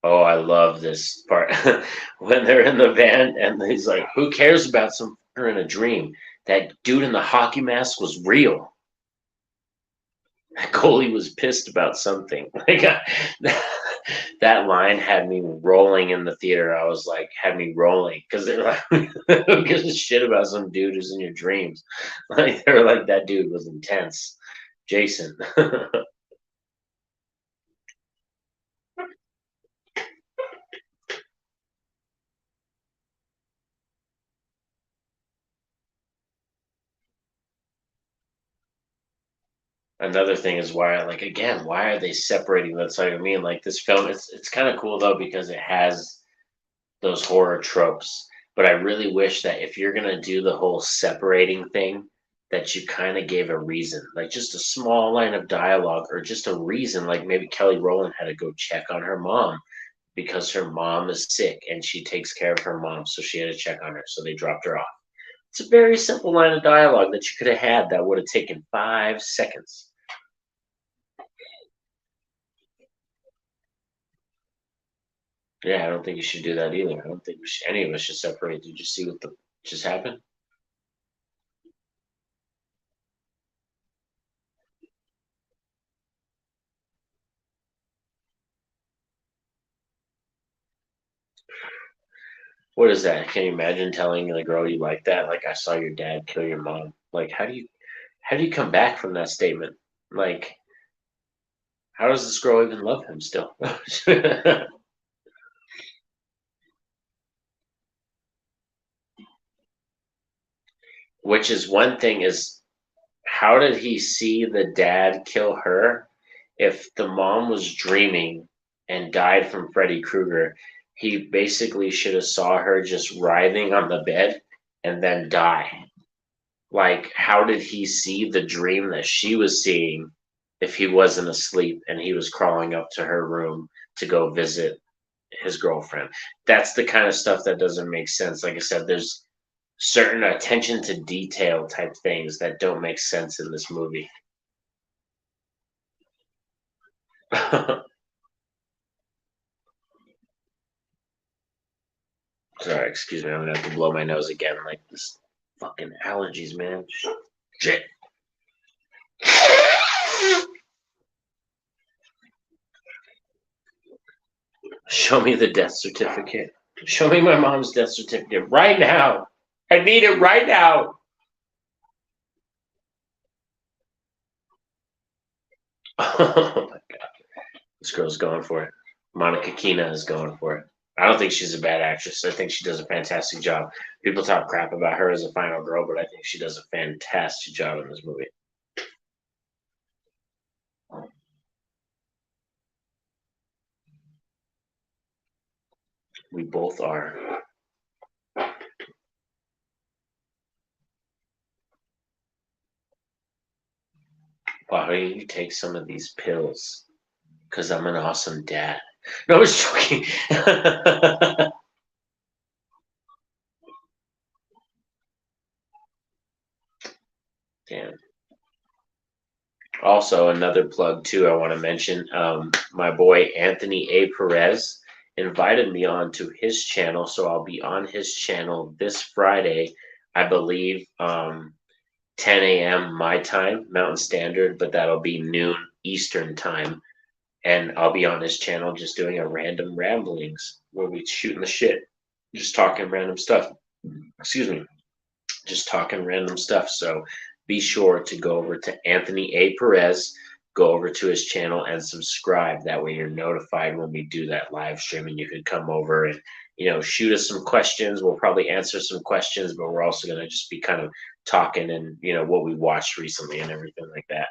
Oh, I love this part when they're in the van and he's like, "Who cares about some fucker in a dream? That dude in the hockey mask was real." That goalie was pissed about something. Like that line had me rolling in the theater. I was like, had me rolling because they're like, "Who gives a shit about some dude who's in your dreams?" Like they're like, that dude was intense, Jason. Another thing is why, like, again, why are they separating? That's like I mean, like this film. It's kind of cool though because it has those horror tropes. But I really wish that if you're gonna do the whole separating thing, that you kind of gave a reason, like just a small line of dialogue or just a reason. Like maybe Kelly Rowland had to go check on her mom because her mom is sick and she takes care of her mom, so she had to check on her. So they dropped her off. It's a very simple line of dialogue that you could have had that would have taken 5 seconds. Yeah, I don't think you should do that either. I don't think any of us should separate. Did you see what the just happened? What is that? Can you imagine telling the girl you like that? Like, I saw your dad kill your mom. Like, how do you come back from that statement? Like, how does this girl even love him still? Which is one thing is how did he see the dad kill her if the mom was dreaming and died from Freddy Krueger? He basically should have saw her just writhing on the bed and then die. Like, how did he see the dream that she was seeing if he wasn't asleep and he was crawling up to her room to go visit his girlfriend? That's the kind of stuff that doesn't make sense. Like I said, there's certain attention to detail type things that don't make sense in this movie. Sorry, excuse me. I'm gonna have to blow my nose again. Like this fucking allergies, man. Shit. Show me the death certificate. Show me my mom's death certificate right now. I need it right now. Oh my god. This girl's going for it. Monica Keena is going for it. I don't think she's a bad actress. I think she does a fantastic job. People talk crap about her as a final girl, but I think she does a fantastic job in this movie. We both are. Why don't you take some of these pills? Because I'm an awesome dad. No, I was joking. Damn. Also, another plug too, I want to mention, my boy Anthony A. Perez invited me on to his channel, so I'll be on his channel this Friday, I believe, 10 a.m. my time, Mountain Standard, but that'll be noon Eastern time. And I'll be on his channel just doing a random ramblings where we shooting the shit, just talking random stuff. Excuse me, just talking random stuff. So be sure to go over to Anthony A. Perez, go over to his channel and subscribe. That way you're notified when we do that live stream, and you can come over and shoot us some questions. We'll probably answer some questions, but we're also going to just be kind of talking and what we watched recently and everything like that.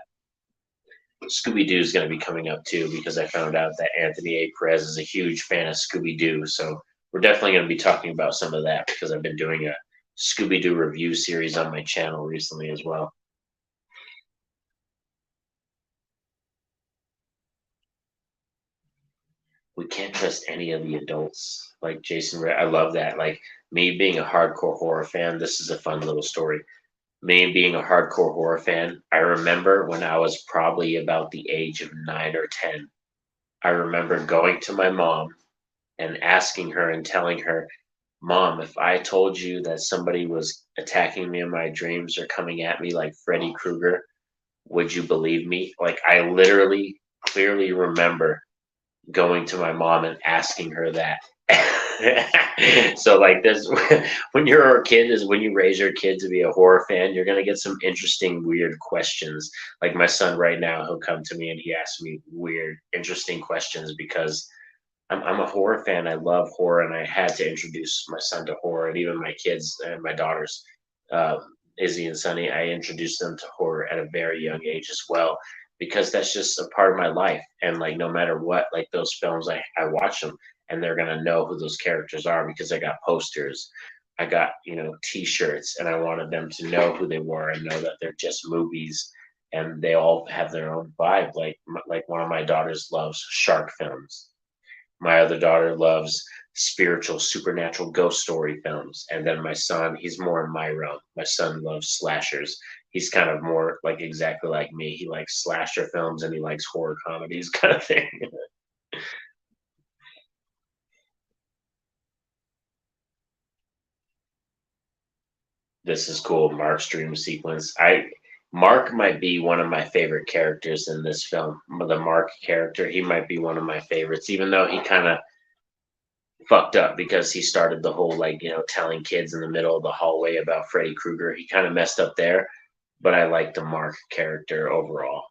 Scooby-Doo is going to be coming up too, because I found out that Anthony A. Perez is a huge fan of Scooby-Doo. So we're definitely going to be talking about some of that, because I've been doing a Scooby-Doo review series on my channel recently as well. We can't trust any of the adults. Like Jason, I love that. Like me being a hardcore horror fan, this is a fun little story. Me being a hardcore horror fan, I remember when I was probably about the age of 9 or 10, I remember going to my mom and asking her and telling her, Mom, if I told you that somebody was attacking me in my dreams or coming at me like Freddy Krueger, would you believe me? Like, I literally clearly remember going to my mom and asking her that. So like this, when you're a kid, is when you raise your kid to be a horror fan, you're gonna get some interesting weird questions. Like my son right now, he'll come to me and he asks me weird interesting questions, because I'm a horror fan. I love horror, and I had to introduce my son to horror, and even my kids and my daughters, uh, Izzy and Sunny. I introduced them to horror at a very young age as well, because that's just a part of my life. And like no matter what, like those films, I watch them, and they're gonna know who those characters are, because I got posters, I got T-shirts, and I wanted them to know who they were and know that they're just movies, and they all have their own vibe. Like one of my daughters loves shark films, my other daughter loves spiritual, supernatural ghost story films. And then my son, he's more in my realm. My son loves slashers. He's kind of more like exactly like me. He likes slasher films and he likes horror comedies, kind of thing. This is cool. Mark's dream sequence. Mark might be one of my favorite characters in this film. The Mark character, he might be one of my favorites, even though he kind of fucked up because he started the whole like telling kids in the middle of the hallway about Freddy Krueger. He kind of messed up there, but I like the Mark character overall,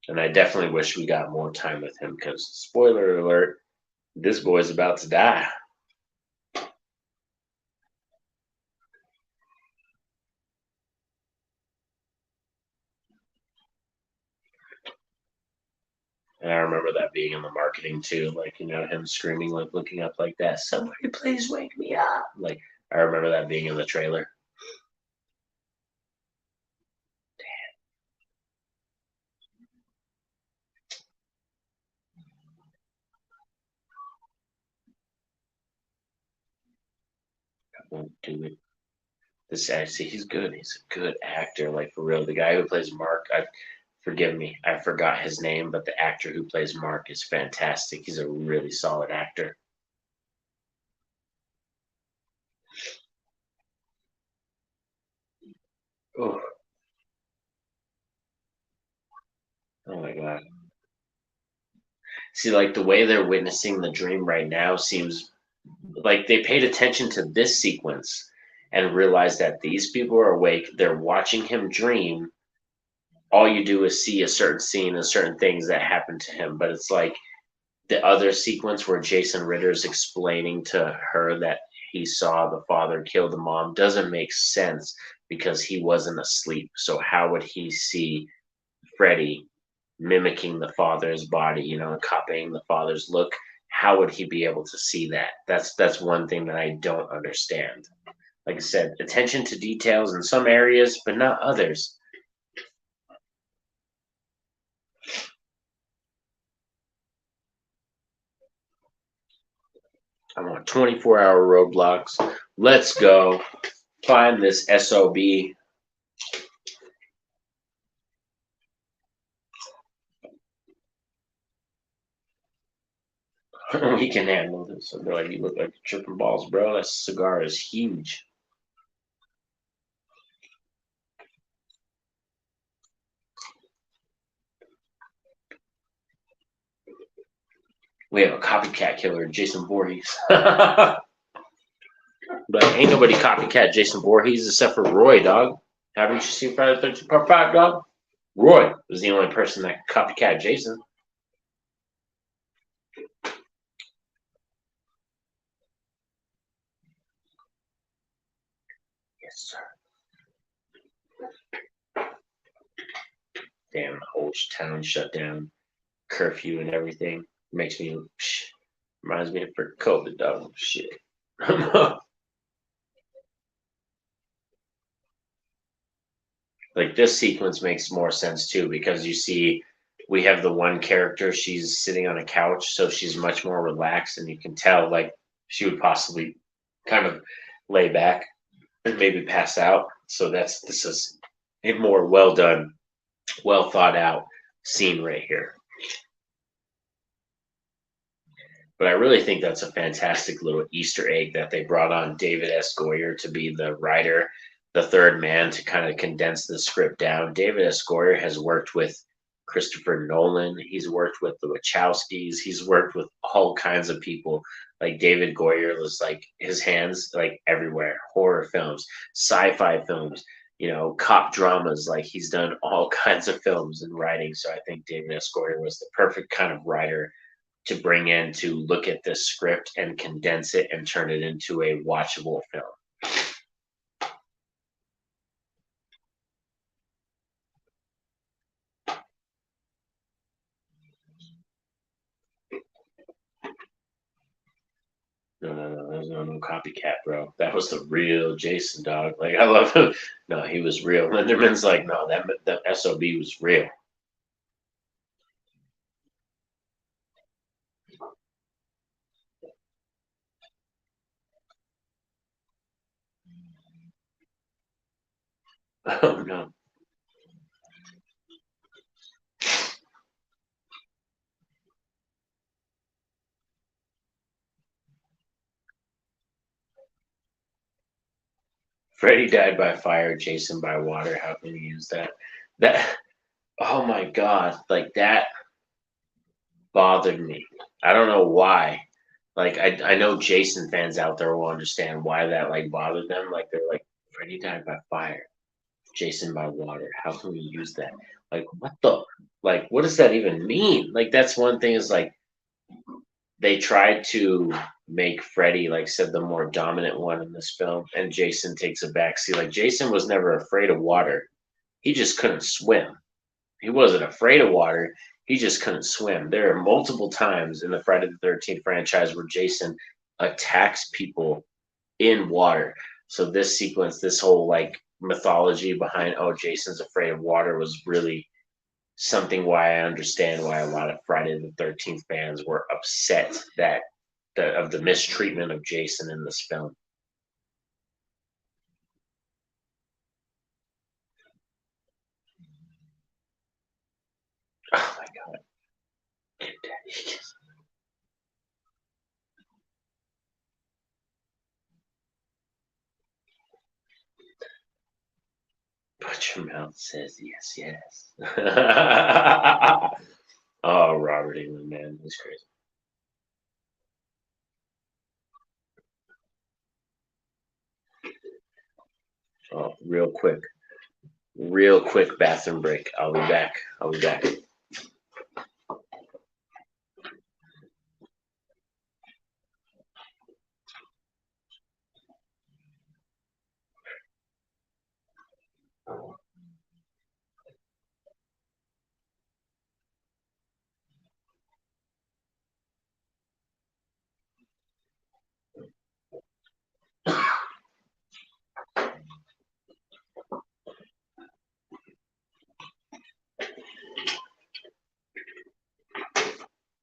and I definitely wish we got more time with him, because spoiler alert, this boy's about to die. And I remember that being in the marketing too, like him screaming, like looking up like that, somebody please wake me up. Like I remember that being in the trailer. I won't do it. This actually, he's good. He's a good actor, like for real. The guy who plays Mark, forgive me, I forgot his name, but the actor who plays Mark is fantastic. He's a really solid actor. Oh, oh my god. See, like the way they're witnessing the dream right now seems like they paid attention to this sequence and realized that these people are awake. They're watching him dream. All you do is see a certain scene and certain things that happen to him, but it's like the other sequence where Jason Ritter's explaining to her that he saw the father kill the mom doesn't make sense, because he wasn't asleep. So how would he see Freddy mimicking the father's body, copying the father's look? How would he be able to see that? That's one thing that I don't understand. Like I said, attention to details in some areas, but not others. I want 24-hour roadblocks. Let's go find this SOB. He can handle this. So they're like, you look like tripping balls, bro. That cigar is huge. We have a copycat killer, Jason Voorhees. But ain't nobody copycat Jason Voorhees except for Roy, dog. Haven't you seen Friday the 13th Part 5, dog? Roy was the only person that copycat Jason. Yes, sir. Damn, the whole town shut down, curfew and everything. Makes me, reminds me of for COVID, dog. Shit. Like this sequence makes more sense too because you see we have the one character, she's sitting on a couch, so she's much more relaxed, and you can tell like she would possibly kind of lay back and maybe pass out. So this is a more well done, well thought out scene right here. But I really think that's a fantastic little Easter egg that they brought on David S. Goyer to be the writer, the third man to kind of condense the script down. David S. Goyer has worked with Christopher Nolan. He's worked with the Wachowskis. He's worked with all kinds of people. Like David Goyer was like his hands like everywhere. Horror films, sci-fi films, cop dramas. Like he's done all kinds of films and writing. So I think David S. Goyer was the perfect kind of writer to bring in to look at this script and condense it and turn it into a watchable film. No, there's no copycat, bro. That was the real Jason, dog. Like I love him. No, he was real. Linderman's like, no, that SOB was real. Oh no. Freddy died by fire, Jason by water. How can you use that? That oh my god, like that bothered me. I don't know why. Like I know Jason fans out there will understand why that like bothered them. Like they're like, Freddy died by fire, Jason by water. How can we use that? Like what the like what does that even mean? Like that's one thing is like they tried to make Freddy, like said, the more dominant one in this film, and Jason takes a backseat. Like Jason was never afraid of water. He just couldn't swim. He wasn't afraid of water. He just couldn't swim. There are multiple times in the Friday the 13th franchise where Jason attacks people in water. So this sequence, this whole like mythology behind Jason's afraid of water was really something why I understand why a lot of Friday the 13th fans were upset that of the mistreatment of Jason in this film. Oh my god. But your mouth says yes, yes. Oh, Robert England, man, he's crazy. Oh, real quick bathroom break. I'll be back. I'll be back.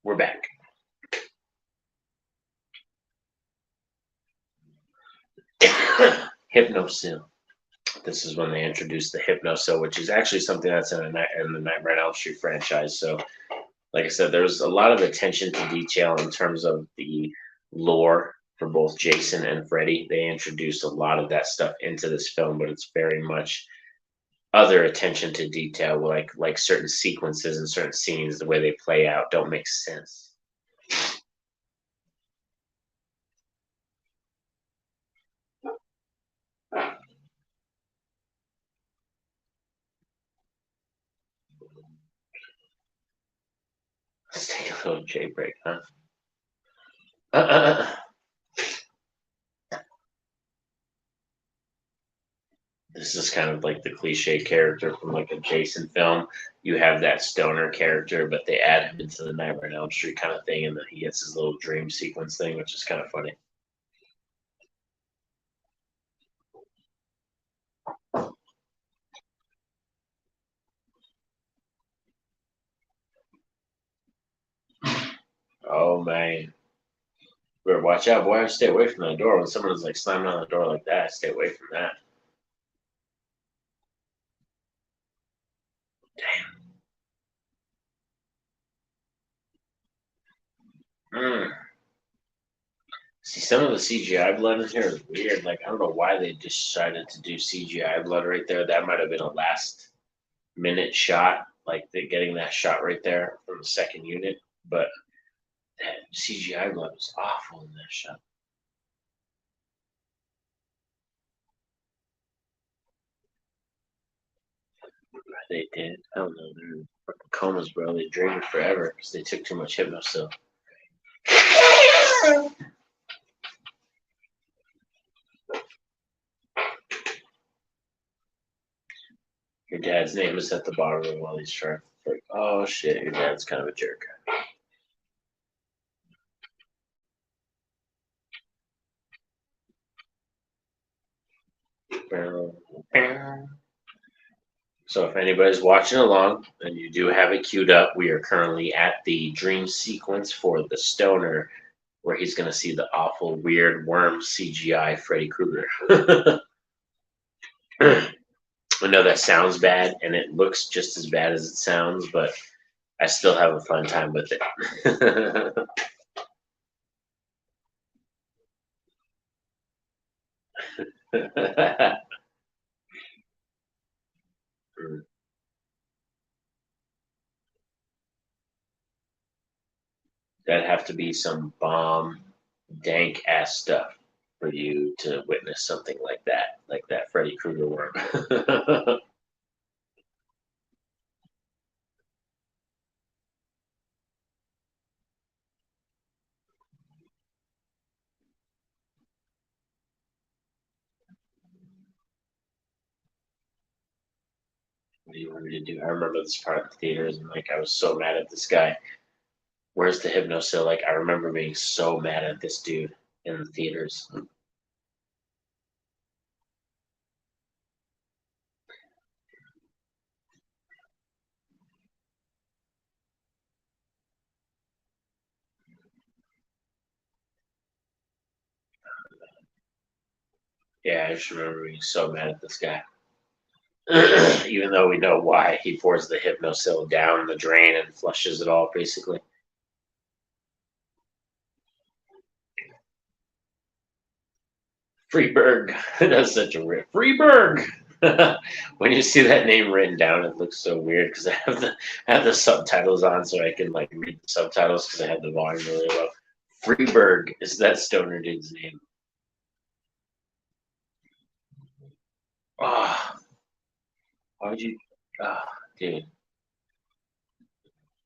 We're back. Hypnosil. This is when they introduced the Hypnosil, which is actually something that's in the Nightmare on Elm Street franchise. So Like I said, there's a lot of attention to detail in terms of the lore for both Jason and Freddy. They introduced a lot of that stuff into this film, but it's very much other attention to detail, like certain sequences and certain scenes, the way they play out don't make sense. Let's take a little J break, huh? This is kind of like the cliche character from like a Jason film. You have that stoner character, but they add him into the Nightmare on Elm Street kind of thing, and then he gets his little dream sequence thing, which is kind of funny. Oh man, better watch out, boy! Stay away from that door. When someone's like slamming on the door like that, stay away from that. Mm. See, some of the CGI blood in here is weird. Like, I don't know why they decided to do CGI blood right there. That might have been a last minute shot, like they getting that shot right there from the second unit. But that CGI blood was awful in that shot. They did. I don't know. They're fucking comas, bro. They dreamed forever because they took too much hypnosil. Your dad's name is at the bottom of all these charts. Like, oh shit, your dad's kind of a jerk. So if anybody's watching along and you do have it queued up, we are currently at the dream sequence for the stoner, where he's going to see the awful, weird worm CGI Freddy Krueger. I know that sounds bad and it looks just as bad as it sounds, but I still have a fun time with it. That'd have to be some bomb, dank ass stuff for you to witness something like that Freddy Krueger worm. What do you want me to do? I remember this part of the theaters, and like I was so mad at this guy. Where's the hypnosil? Like I remember being so mad at this dude in the theaters. Yeah, I just remember being so mad at this guy. Even though we know why, he pours the hypnosil down the drain and flushes it all, basically. Freeberg. That's such a weird Freeberg. When you see that name written down, it looks so weird because I have the subtitles on so I can like read the subtitles because I have the volume really low. Freeberg is that stoner dude's name. Ah, why would you? Ah, dude.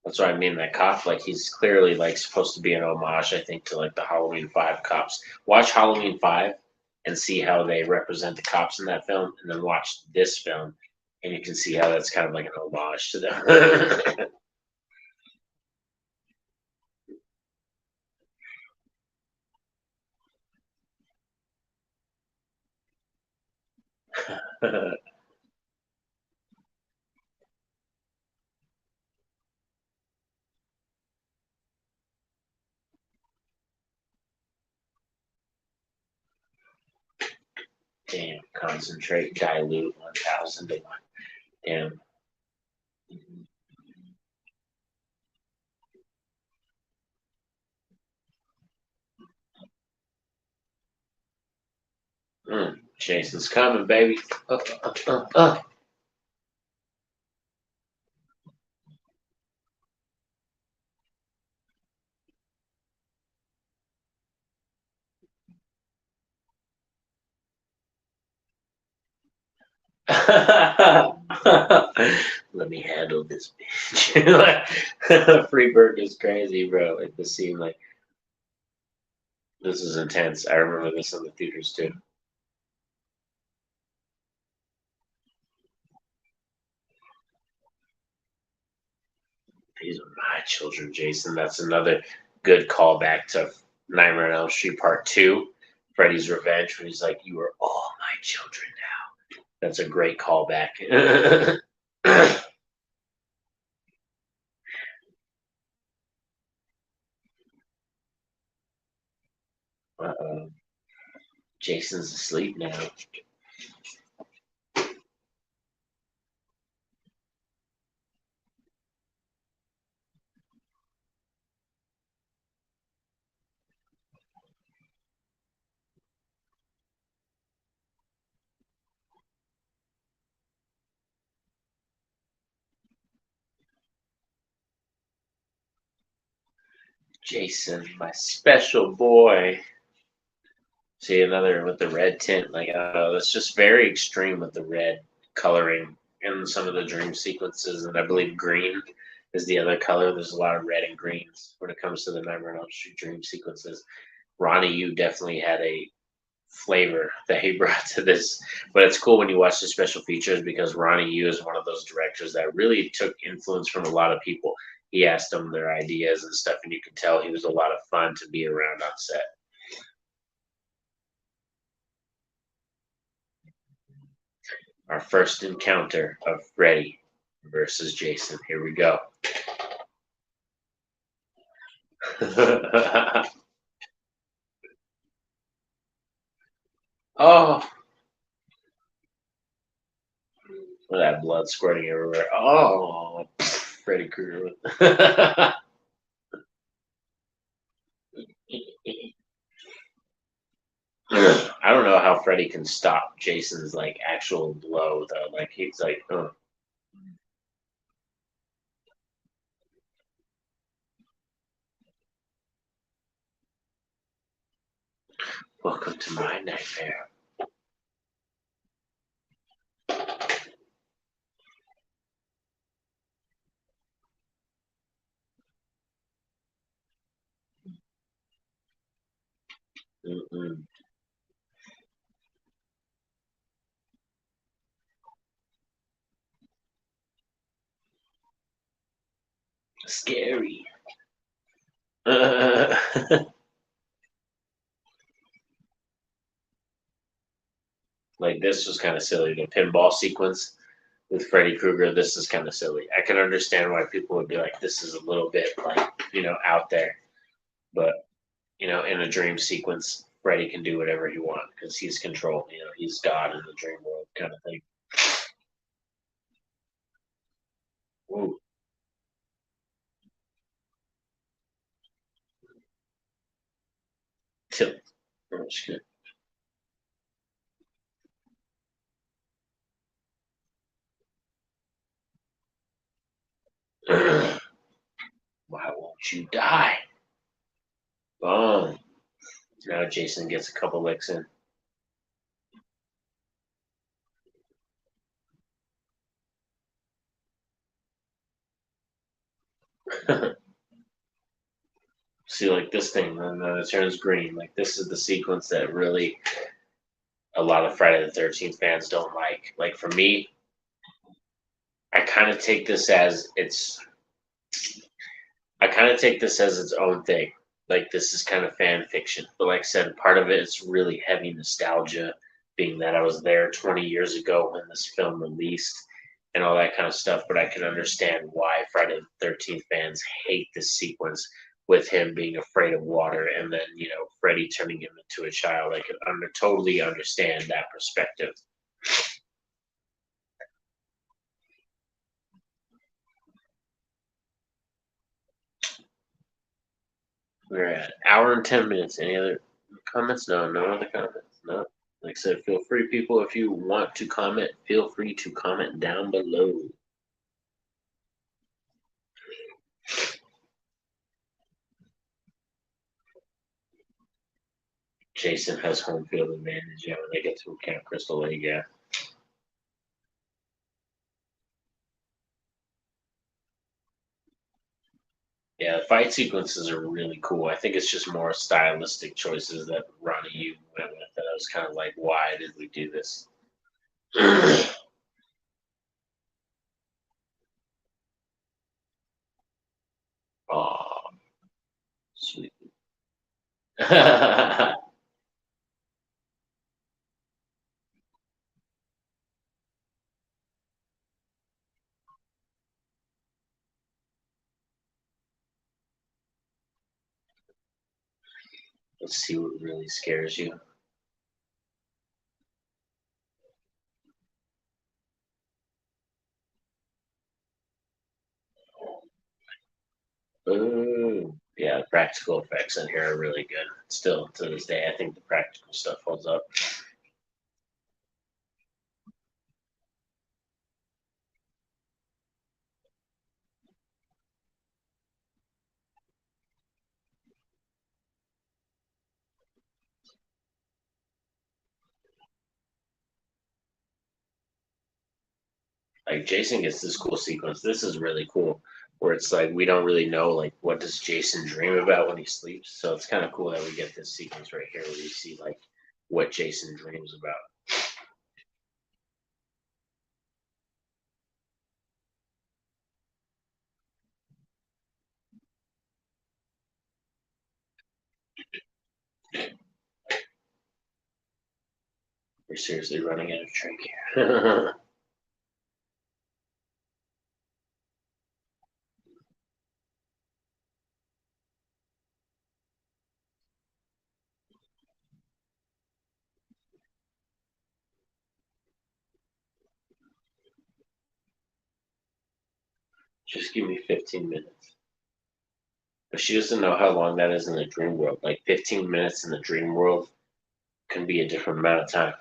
That's what I mean. That cop, like, he's clearly like supposed to be an homage, I think, to like the Halloween 5 cops. Watch Halloween 5 and see how they represent the cops in that film, and then watch this film, and you can see how that's kind of like an homage to them. Damn, concentrate, dilute 1,000 to 1. Damn. Jason's coming, baby. Uh. Let me handle this bitch. Freeberg is crazy, bro. Like the scene, like this is intense. I remember this in the theaters too. These are my children, Jason. That's another good callback to Nightmare on Elm Street Part Two, Freddy's Revenge, when he's like, "You are all my children now." That's a great callback. Uh-oh. Jason's asleep now. Jason, my special boy. See another with the red tint, like I don't know, it's just very extreme with the red coloring in some of the dream sequences, and I believe green is the other color. There's a lot of red and greens when it comes to the Nightmare on Elm Street dream sequences. Ronnie, you definitely had a flavor that he brought to this, but it's cool when you watch the special features because Ronnie Yu is one of those directors that really took influence from a lot of people. He asked them their ideas and stuff, and you could tell he was a lot of fun to be around on set. Our first encounter of Freddy versus Jason. Here we go. Oh, that blood squirting everywhere. Oh, Freddy Krueger. I don't know how Freddy can stop Jason's like actual blow though. Like he's like, oh, welcome to my nightmare. Mm-mm. Scary. Like this was kind of silly. The pinball sequence with Freddy Krueger, this is kind of silly. I can understand why people would be like, this is a little bit like, out there. But, in a dream sequence, Freddy can do whatever he wants because he's control. He's God in the dream world kind of thing. Ooh, tilt. Oh, shit. Why won't you die? Boom. Now Jason gets a couple licks in. See, like this thing, and then it turns green. Like this is the sequence that really a lot of Friday the 13th fans don't like. Like for me, I kind of take this as it's I kind of take this as its own thing. Like this is kind of fan fiction, but like I said, part of it is really heavy nostalgia, being that I was there 20 years ago when this film released and all that kind of stuff. But I can understand why Friday the 13th fans hate this sequence with him being afraid of water and then Freddy turning him into a child. I can totally understand that perspective. We're at an hour and 10 minutes. Any other comments? No, no other comments. No. Like I said, feel free, people, if you want to comment, feel free to comment down below. Jason has home field advantage, yeah, when they get to Camp Crystal Lake, yeah. Yeah, the fight sequences are really cool. I think it's just more stylistic choices that Ronnie you went with. That I was kind of like, why did we do this? Oh, sweet. Let's see what really scares you. Ooh. Yeah, the practical effects in here are really good. Still to this day, I think the practical stuff holds up. Like Jason gets this cool sequence. This is really cool, where it's like we don't really know like what does Jason dream about when he sleeps. So it's kind of cool that we get this sequence right here where you see like what Jason dreams about. We're seriously running out of drink here. Just give me 15 minutes. But she doesn't know how long that is in the dream world. Like 15 minutes in the dream world can be a different amount of time.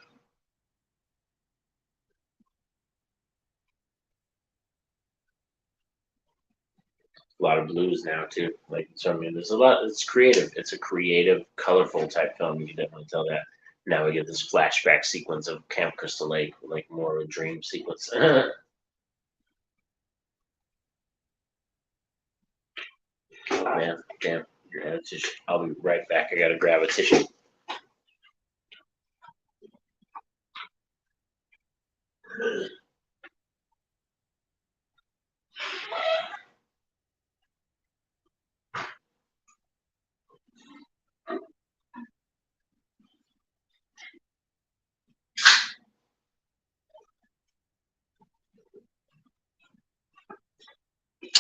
A lot of blues now too. Like so, I mean, there's a lot. It's creative. It's a creative, colorful type film. You can definitely tell that. Now we get this flashback sequence of Camp Crystal Lake, like more of a dream sequence. Oh man, damn. Yeah, I'll be right back. I gotta grab a tissue.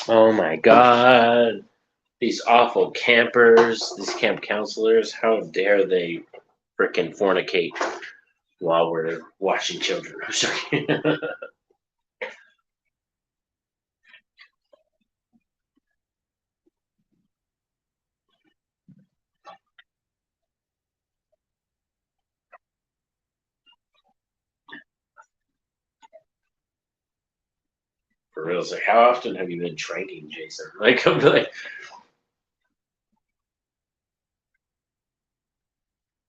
Oh my god. These awful campers, these camp counselors, how dare they frickin' fornicate while we're watching children? I'm sorry. For real, it's like, how often have you been drinking, Jason? Like, I'm like,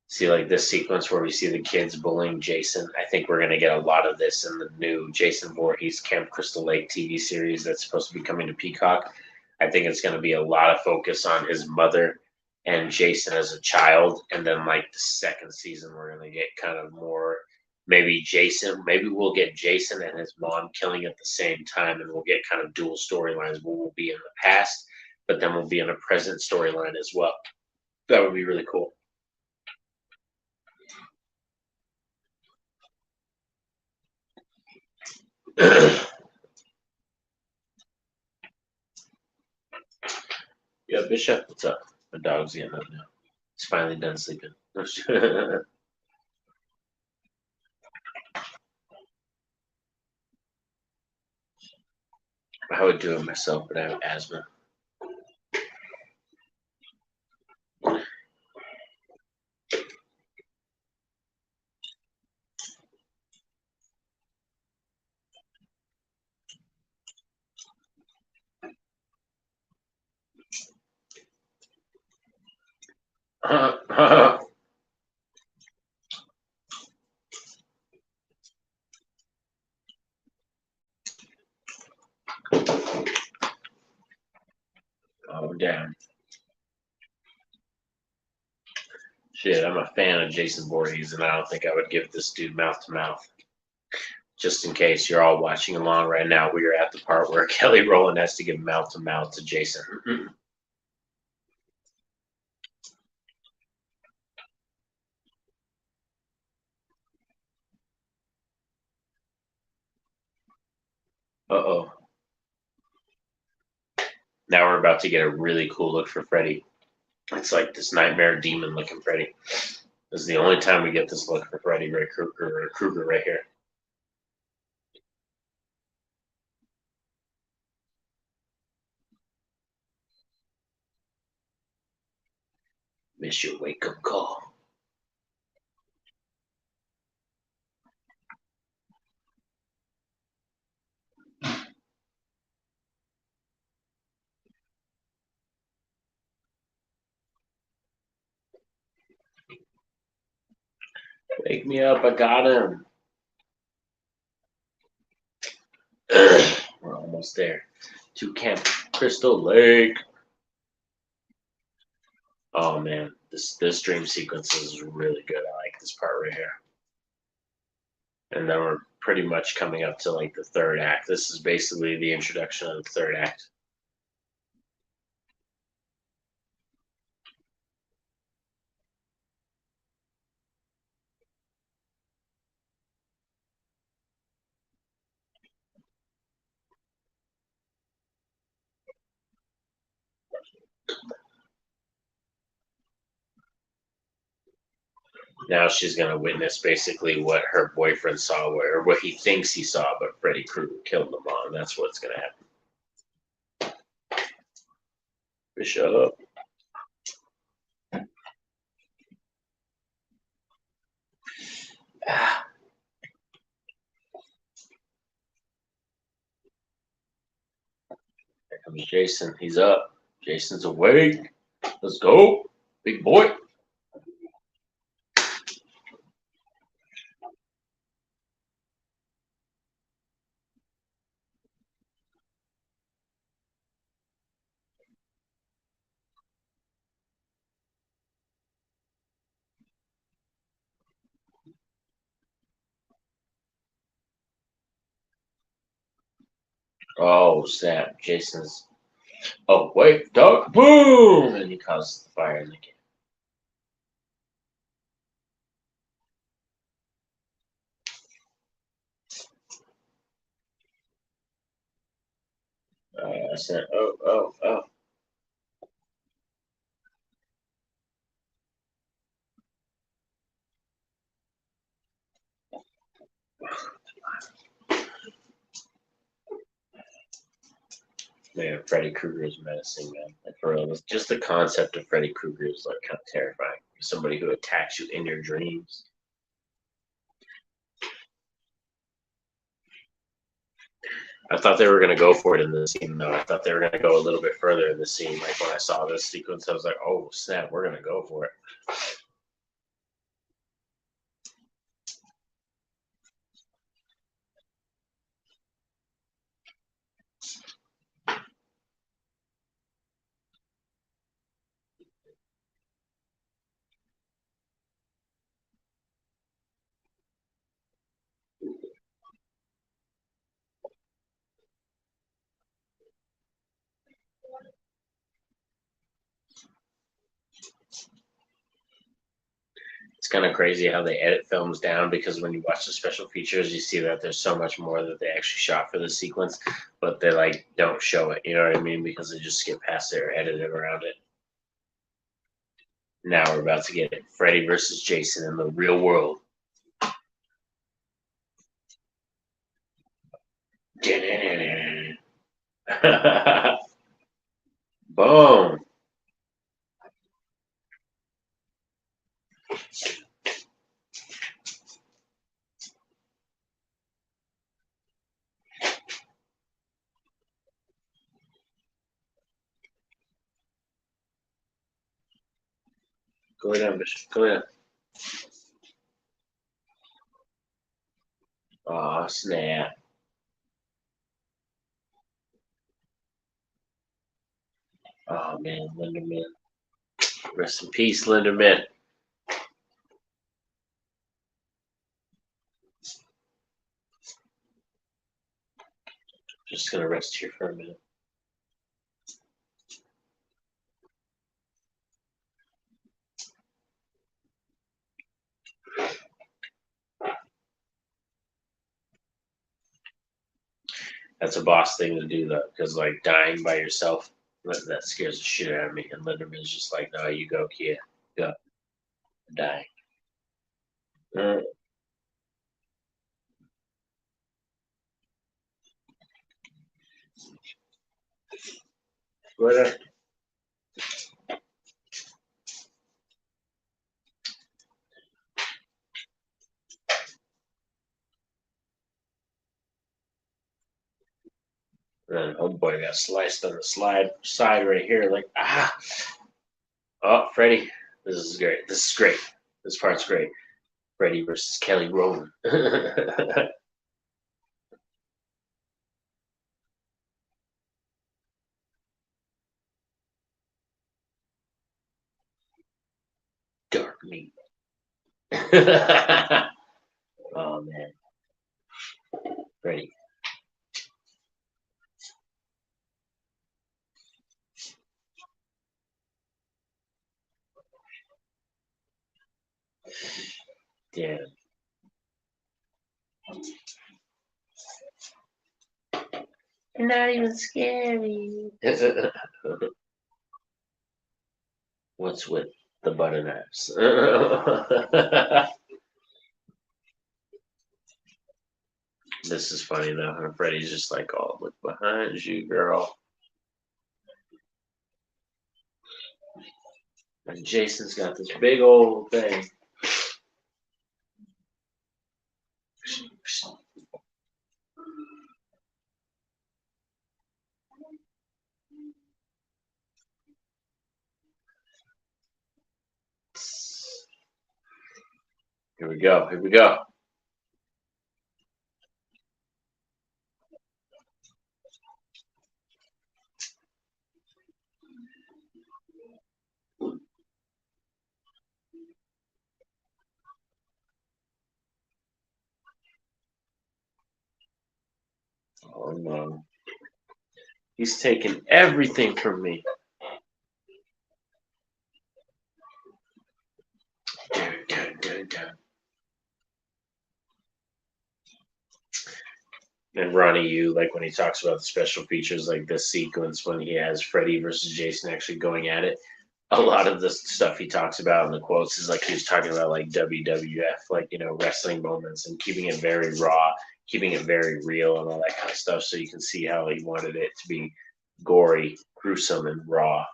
see, like this sequence where we see the kids bullying Jason. I think we're gonna get a lot of this in the new Jason Voorhees Camp Crystal Lake TV series that's supposed to be coming to Peacock. I think it's gonna be a lot of focus on his mother and Jason as a child, and then like the second season, we're gonna get kind of more. Maybe Jason. Maybe we'll get Jason and his mom killing at the same time, and we'll get kind of dual storylines. Where we'll be in the past, but then we'll be in a present storyline as well. That would be really cool. Yeah, Bishop, what's up? The dog's getting up now. He's finally done sleeping. I would do it myself, but I have asthma. Oh, damn. Shit, I'm a fan of Jason Voorhees, and I don't think I would give this dude mouth to mouth. Just in case you're all watching along right now, we are at the part where Kelly Rowland has to give mouth to mouth to Jason. Uh-oh. Now we're about to get a really cool look for Freddy. It's like this nightmare demon looking Freddy. This is the only time we get this look for Freddy Ray Krueger right here. Miss your wake up call. Wake me up, I got him. We're almost there. To Camp Crystal Lake. Oh man, this dream sequence is really good. I like this part right here. And then we're pretty much coming up to like the third act. This is basically the introduction of the third act. Now she's gonna witness basically what her boyfriend saw, or what he thinks he saw, but Freddy Krueger killed them all, and that's what's gonna happen. Bishop. Ah, here comes Jason. He's up. Jason's awake. Let's go, big boy. Oh snap! Jason's awake, dog. Boom! And he causes the fire in the game. I said, oh. Man, Freddy Krueger is menacing, man. Like for real, just the concept of Freddy Krueger is like kind of terrifying. Somebody who attacks you in your dreams. I thought they were gonna go for it in this scene, though. I thought they were gonna go a little bit further in the scene. Like when I saw this sequence, I was like, "Oh snap, we're gonna go for it." It's kind of crazy how they edit films down because when you watch the special features, you see that there's so much more that they actually shot for the sequence, but they like don't show it. You know what I mean? Because they just skip past it or edit it around it. Now we're about to get it. Freddy versus Jason in the real world. Boom. Go down, Bishop. Go down. Aw, snap. Oh man, Linderman. Rest in peace, Linderman. Just gonna rest here for a minute. That's a boss thing to do though, because like dying by yourself, that scares the shit out of me. And Linderman's just like, no, you go, kid, go, die. Uh, what? Oh boy, got sliced on the side right here. Like, ah. Oh, Freddy. This is great. This is great. This part's great. Freddy versus Kelly Rowland. Dark meat. Oh man, Freddy. Damn. You're not even scary. What's with the butter knives? This is funny though. And Freddy's just like, "Oh, look behind you, girl." And Jason's got this big old thing. Here we go. Here we go. Oh no. He's taking everything from me. Dun, dun, dun, dun. And Ronnie Yu, like when he talks about the special features, like this sequence when he has Freddy versus Jason actually going at it, a lot of the stuff he talks about in the quotes is like he was talking about like WWF, like wrestling moments and keeping it very raw, keeping it very real, and all that kind of stuff. So you can see how he wanted it to be gory, gruesome, and raw.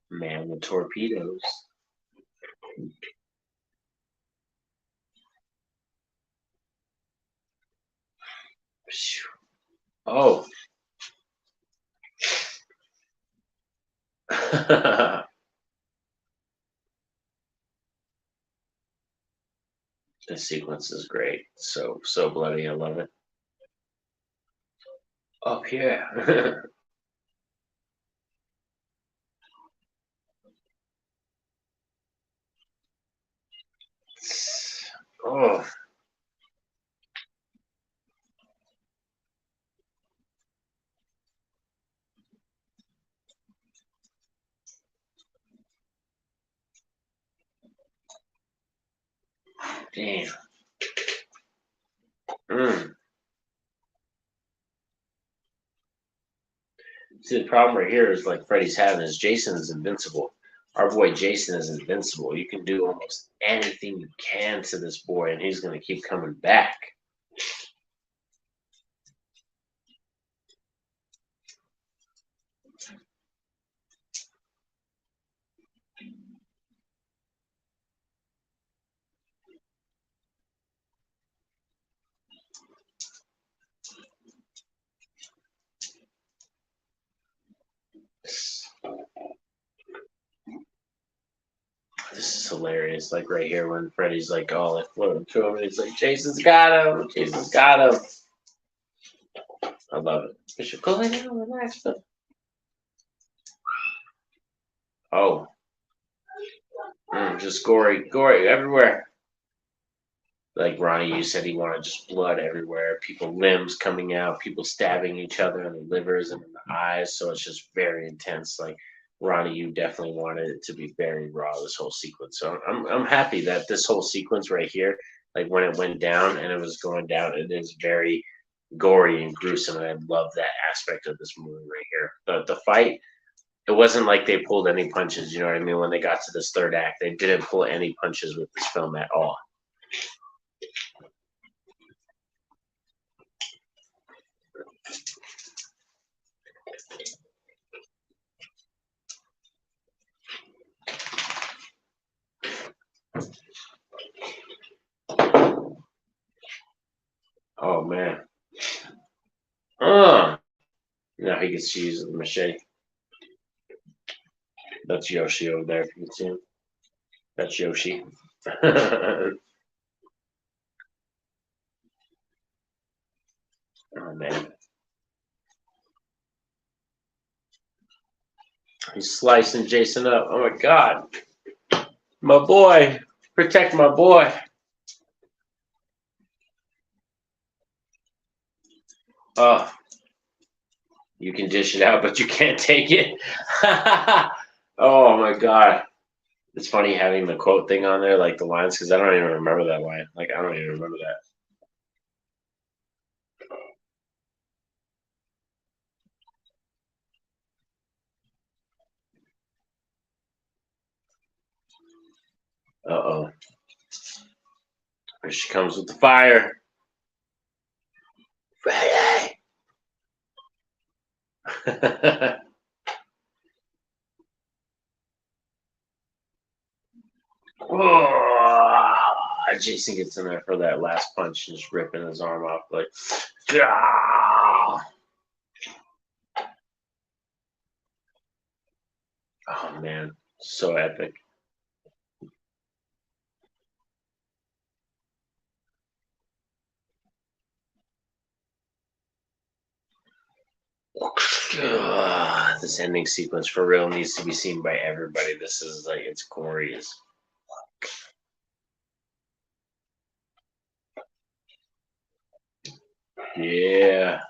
Man with torpedoes. Oh. This sequence is great. So bloody. I love it. Up here. Oh, damn. Mm. See, the problem right here is like Freddy's having is Jason is invincible. Our boy Jason is invincible. You can do almost anything you can to this boy, and he's going to keep coming back. hilarious. Like right here when Freddy's like, oh, like floating to him, and he's like, Jason's got him. Jason's got him. I love it. Bishop, go lay down, relax. Oh, just gory everywhere. Like Ronnie, you said he wanted just blood everywhere, people limbs coming out, people stabbing each other in the livers and in the eyes. So it's just very intense. Like Ronnie, you definitely wanted it to be very raw, this whole sequence. So I'm happy that this whole sequence right here, like when it went down and it was going down, it is very gory and gruesome, and I love that aspect of this movie right here. The fight, it wasn't like they pulled any punches. You know what I mean? When they got to this third act, they didn't pull any punches with this film at all. Oh man. Now he gets to use the machete. That's Yoshi over there, if you can see him. That's Yoshi. Oh man. He's slicing Jason up. Oh my god. My boy. Protect my boy. Oh, you can dish it out, but you can't take it. Oh my god. It's funny having the quote thing on there, like the lines, because I don't even remember that line. Like, I don't even remember that. Uh-oh. Here she comes with the fire. Freddy! Oh, Jason gets in there for that last punch, just ripping his arm off. Like, ah! Oh man, so epic. This ending sequence for real needs to be seen by everybody. This is like, it's gory as. Yeah.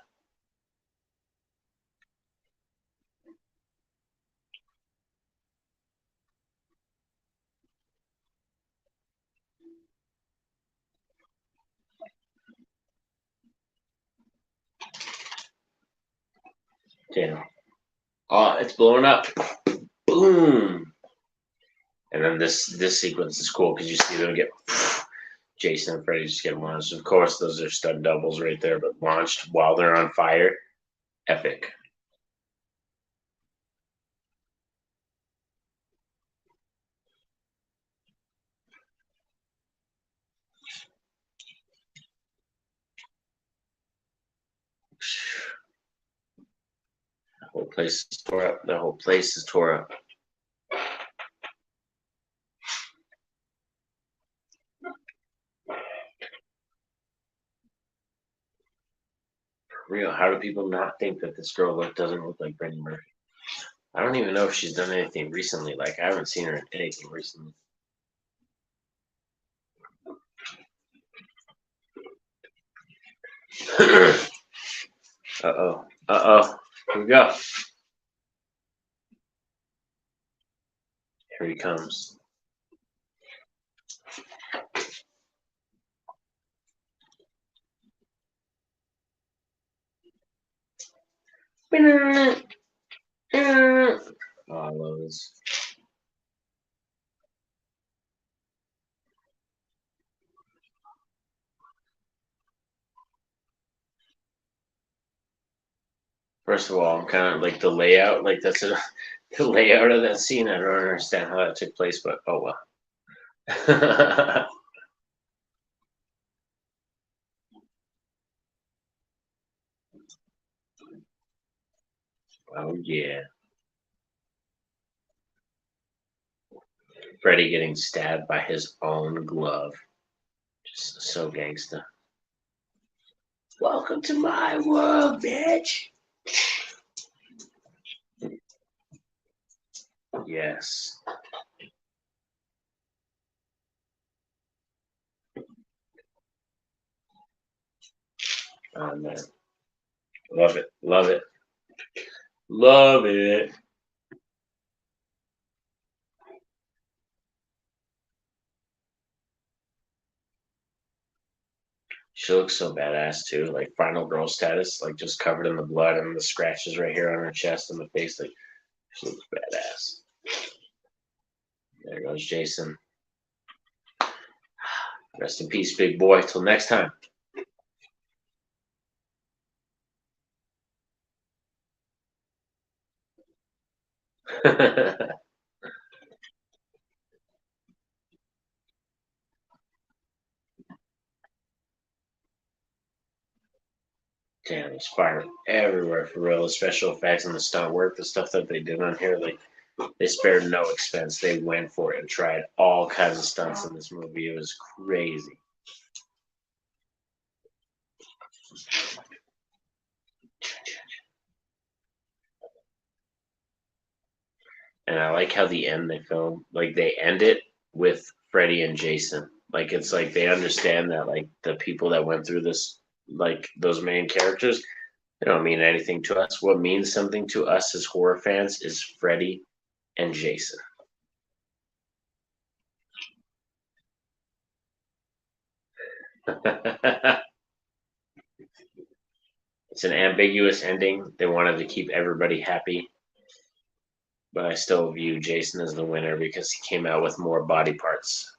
Damn. Oh, it's blowing up. Boom. And then this sequence is cool because you see them get Jason and Freddy just get launched. Of course, those are stud doubles right there, but launched while they're on fire. Epic. The whole place is tore up. The whole place is tore up. For real, how do people not think that this girl doesn't look like Brittany Murphy? I don't even know if she's done anything recently. Like, I haven't seen her in anything recently. Uh-oh. Uh-oh. Here we go. Here he comes. Oh, I love this. First of all, I'm kind of like the layout, like the layout of that scene. I don't understand how that took place, but oh well. Oh yeah. Freddy getting stabbed by his own glove. Just so gangsta. Welcome to my world, bitch. Yes. Oh man. Love it. Love it. Love it. She looks so badass too, like final girl status, like just covered in the blood and the scratches right here on her chest and the face. Like she looks badass. There goes Jason. Rest in peace, big boy. Till next time. Damn, there's fire everywhere for real. The special effects and the stunt work, the stuff that they did on here, like they spared no expense. They went for it and tried all kinds of stunts in this movie. It was crazy. And I like how the end they film, like they end it with Freddy and Jason. Like it's like they understand that like the people that went through this, like those main characters, they don't mean anything to us. What means something to us as horror fans is Freddy and Jason. It's an ambiguous ending. They wanted to keep everybody happy, but I still view Jason as the winner because he came out with more body parts.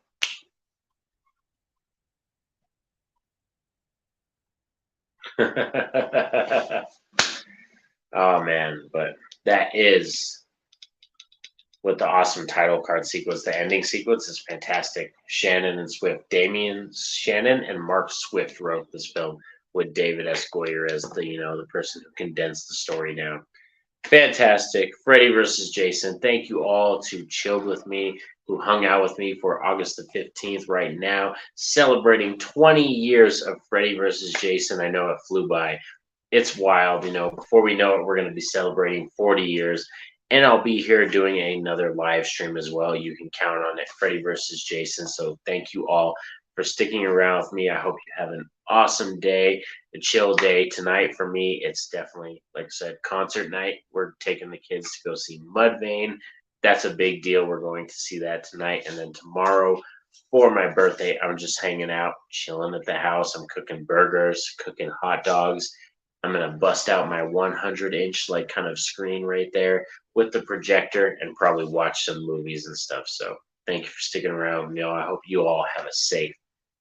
Oh man, but that is with the awesome title card sequence. The ending sequence is fantastic. Shannon and Swift, Damien Shannon and Mark Swift wrote this film with David S. Goyer as the person who condensed the story down. Fantastic. Freddy versus Jason. Thank you all to chilled with me, who hung out with me for August the 15th right now, celebrating 20 years of Freddy versus Jason. I know it flew by. It's wild. Before we know it, we're going to be celebrating 40 years. And I'll be here doing another live stream as well. You can count on it, Freddy versus Jason. So thank you all for sticking around with me. I hope you have an awesome day, a chill day. Tonight for me, it's definitely, like I said, concert night. We're taking the kids to go see Mudvayne. That's a big deal. We're going to see that tonight. And then tomorrow for my birthday, I'm just hanging out, chilling at the house. I'm cooking burgers, cooking hot dogs. I'm gonna bust out my 100-inch like kind of screen right there with the projector and probably watch some movies and stuff. So thank you for sticking around with me. I hope you all have a safe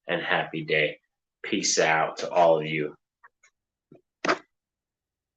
and happy day. Peace out to all of you.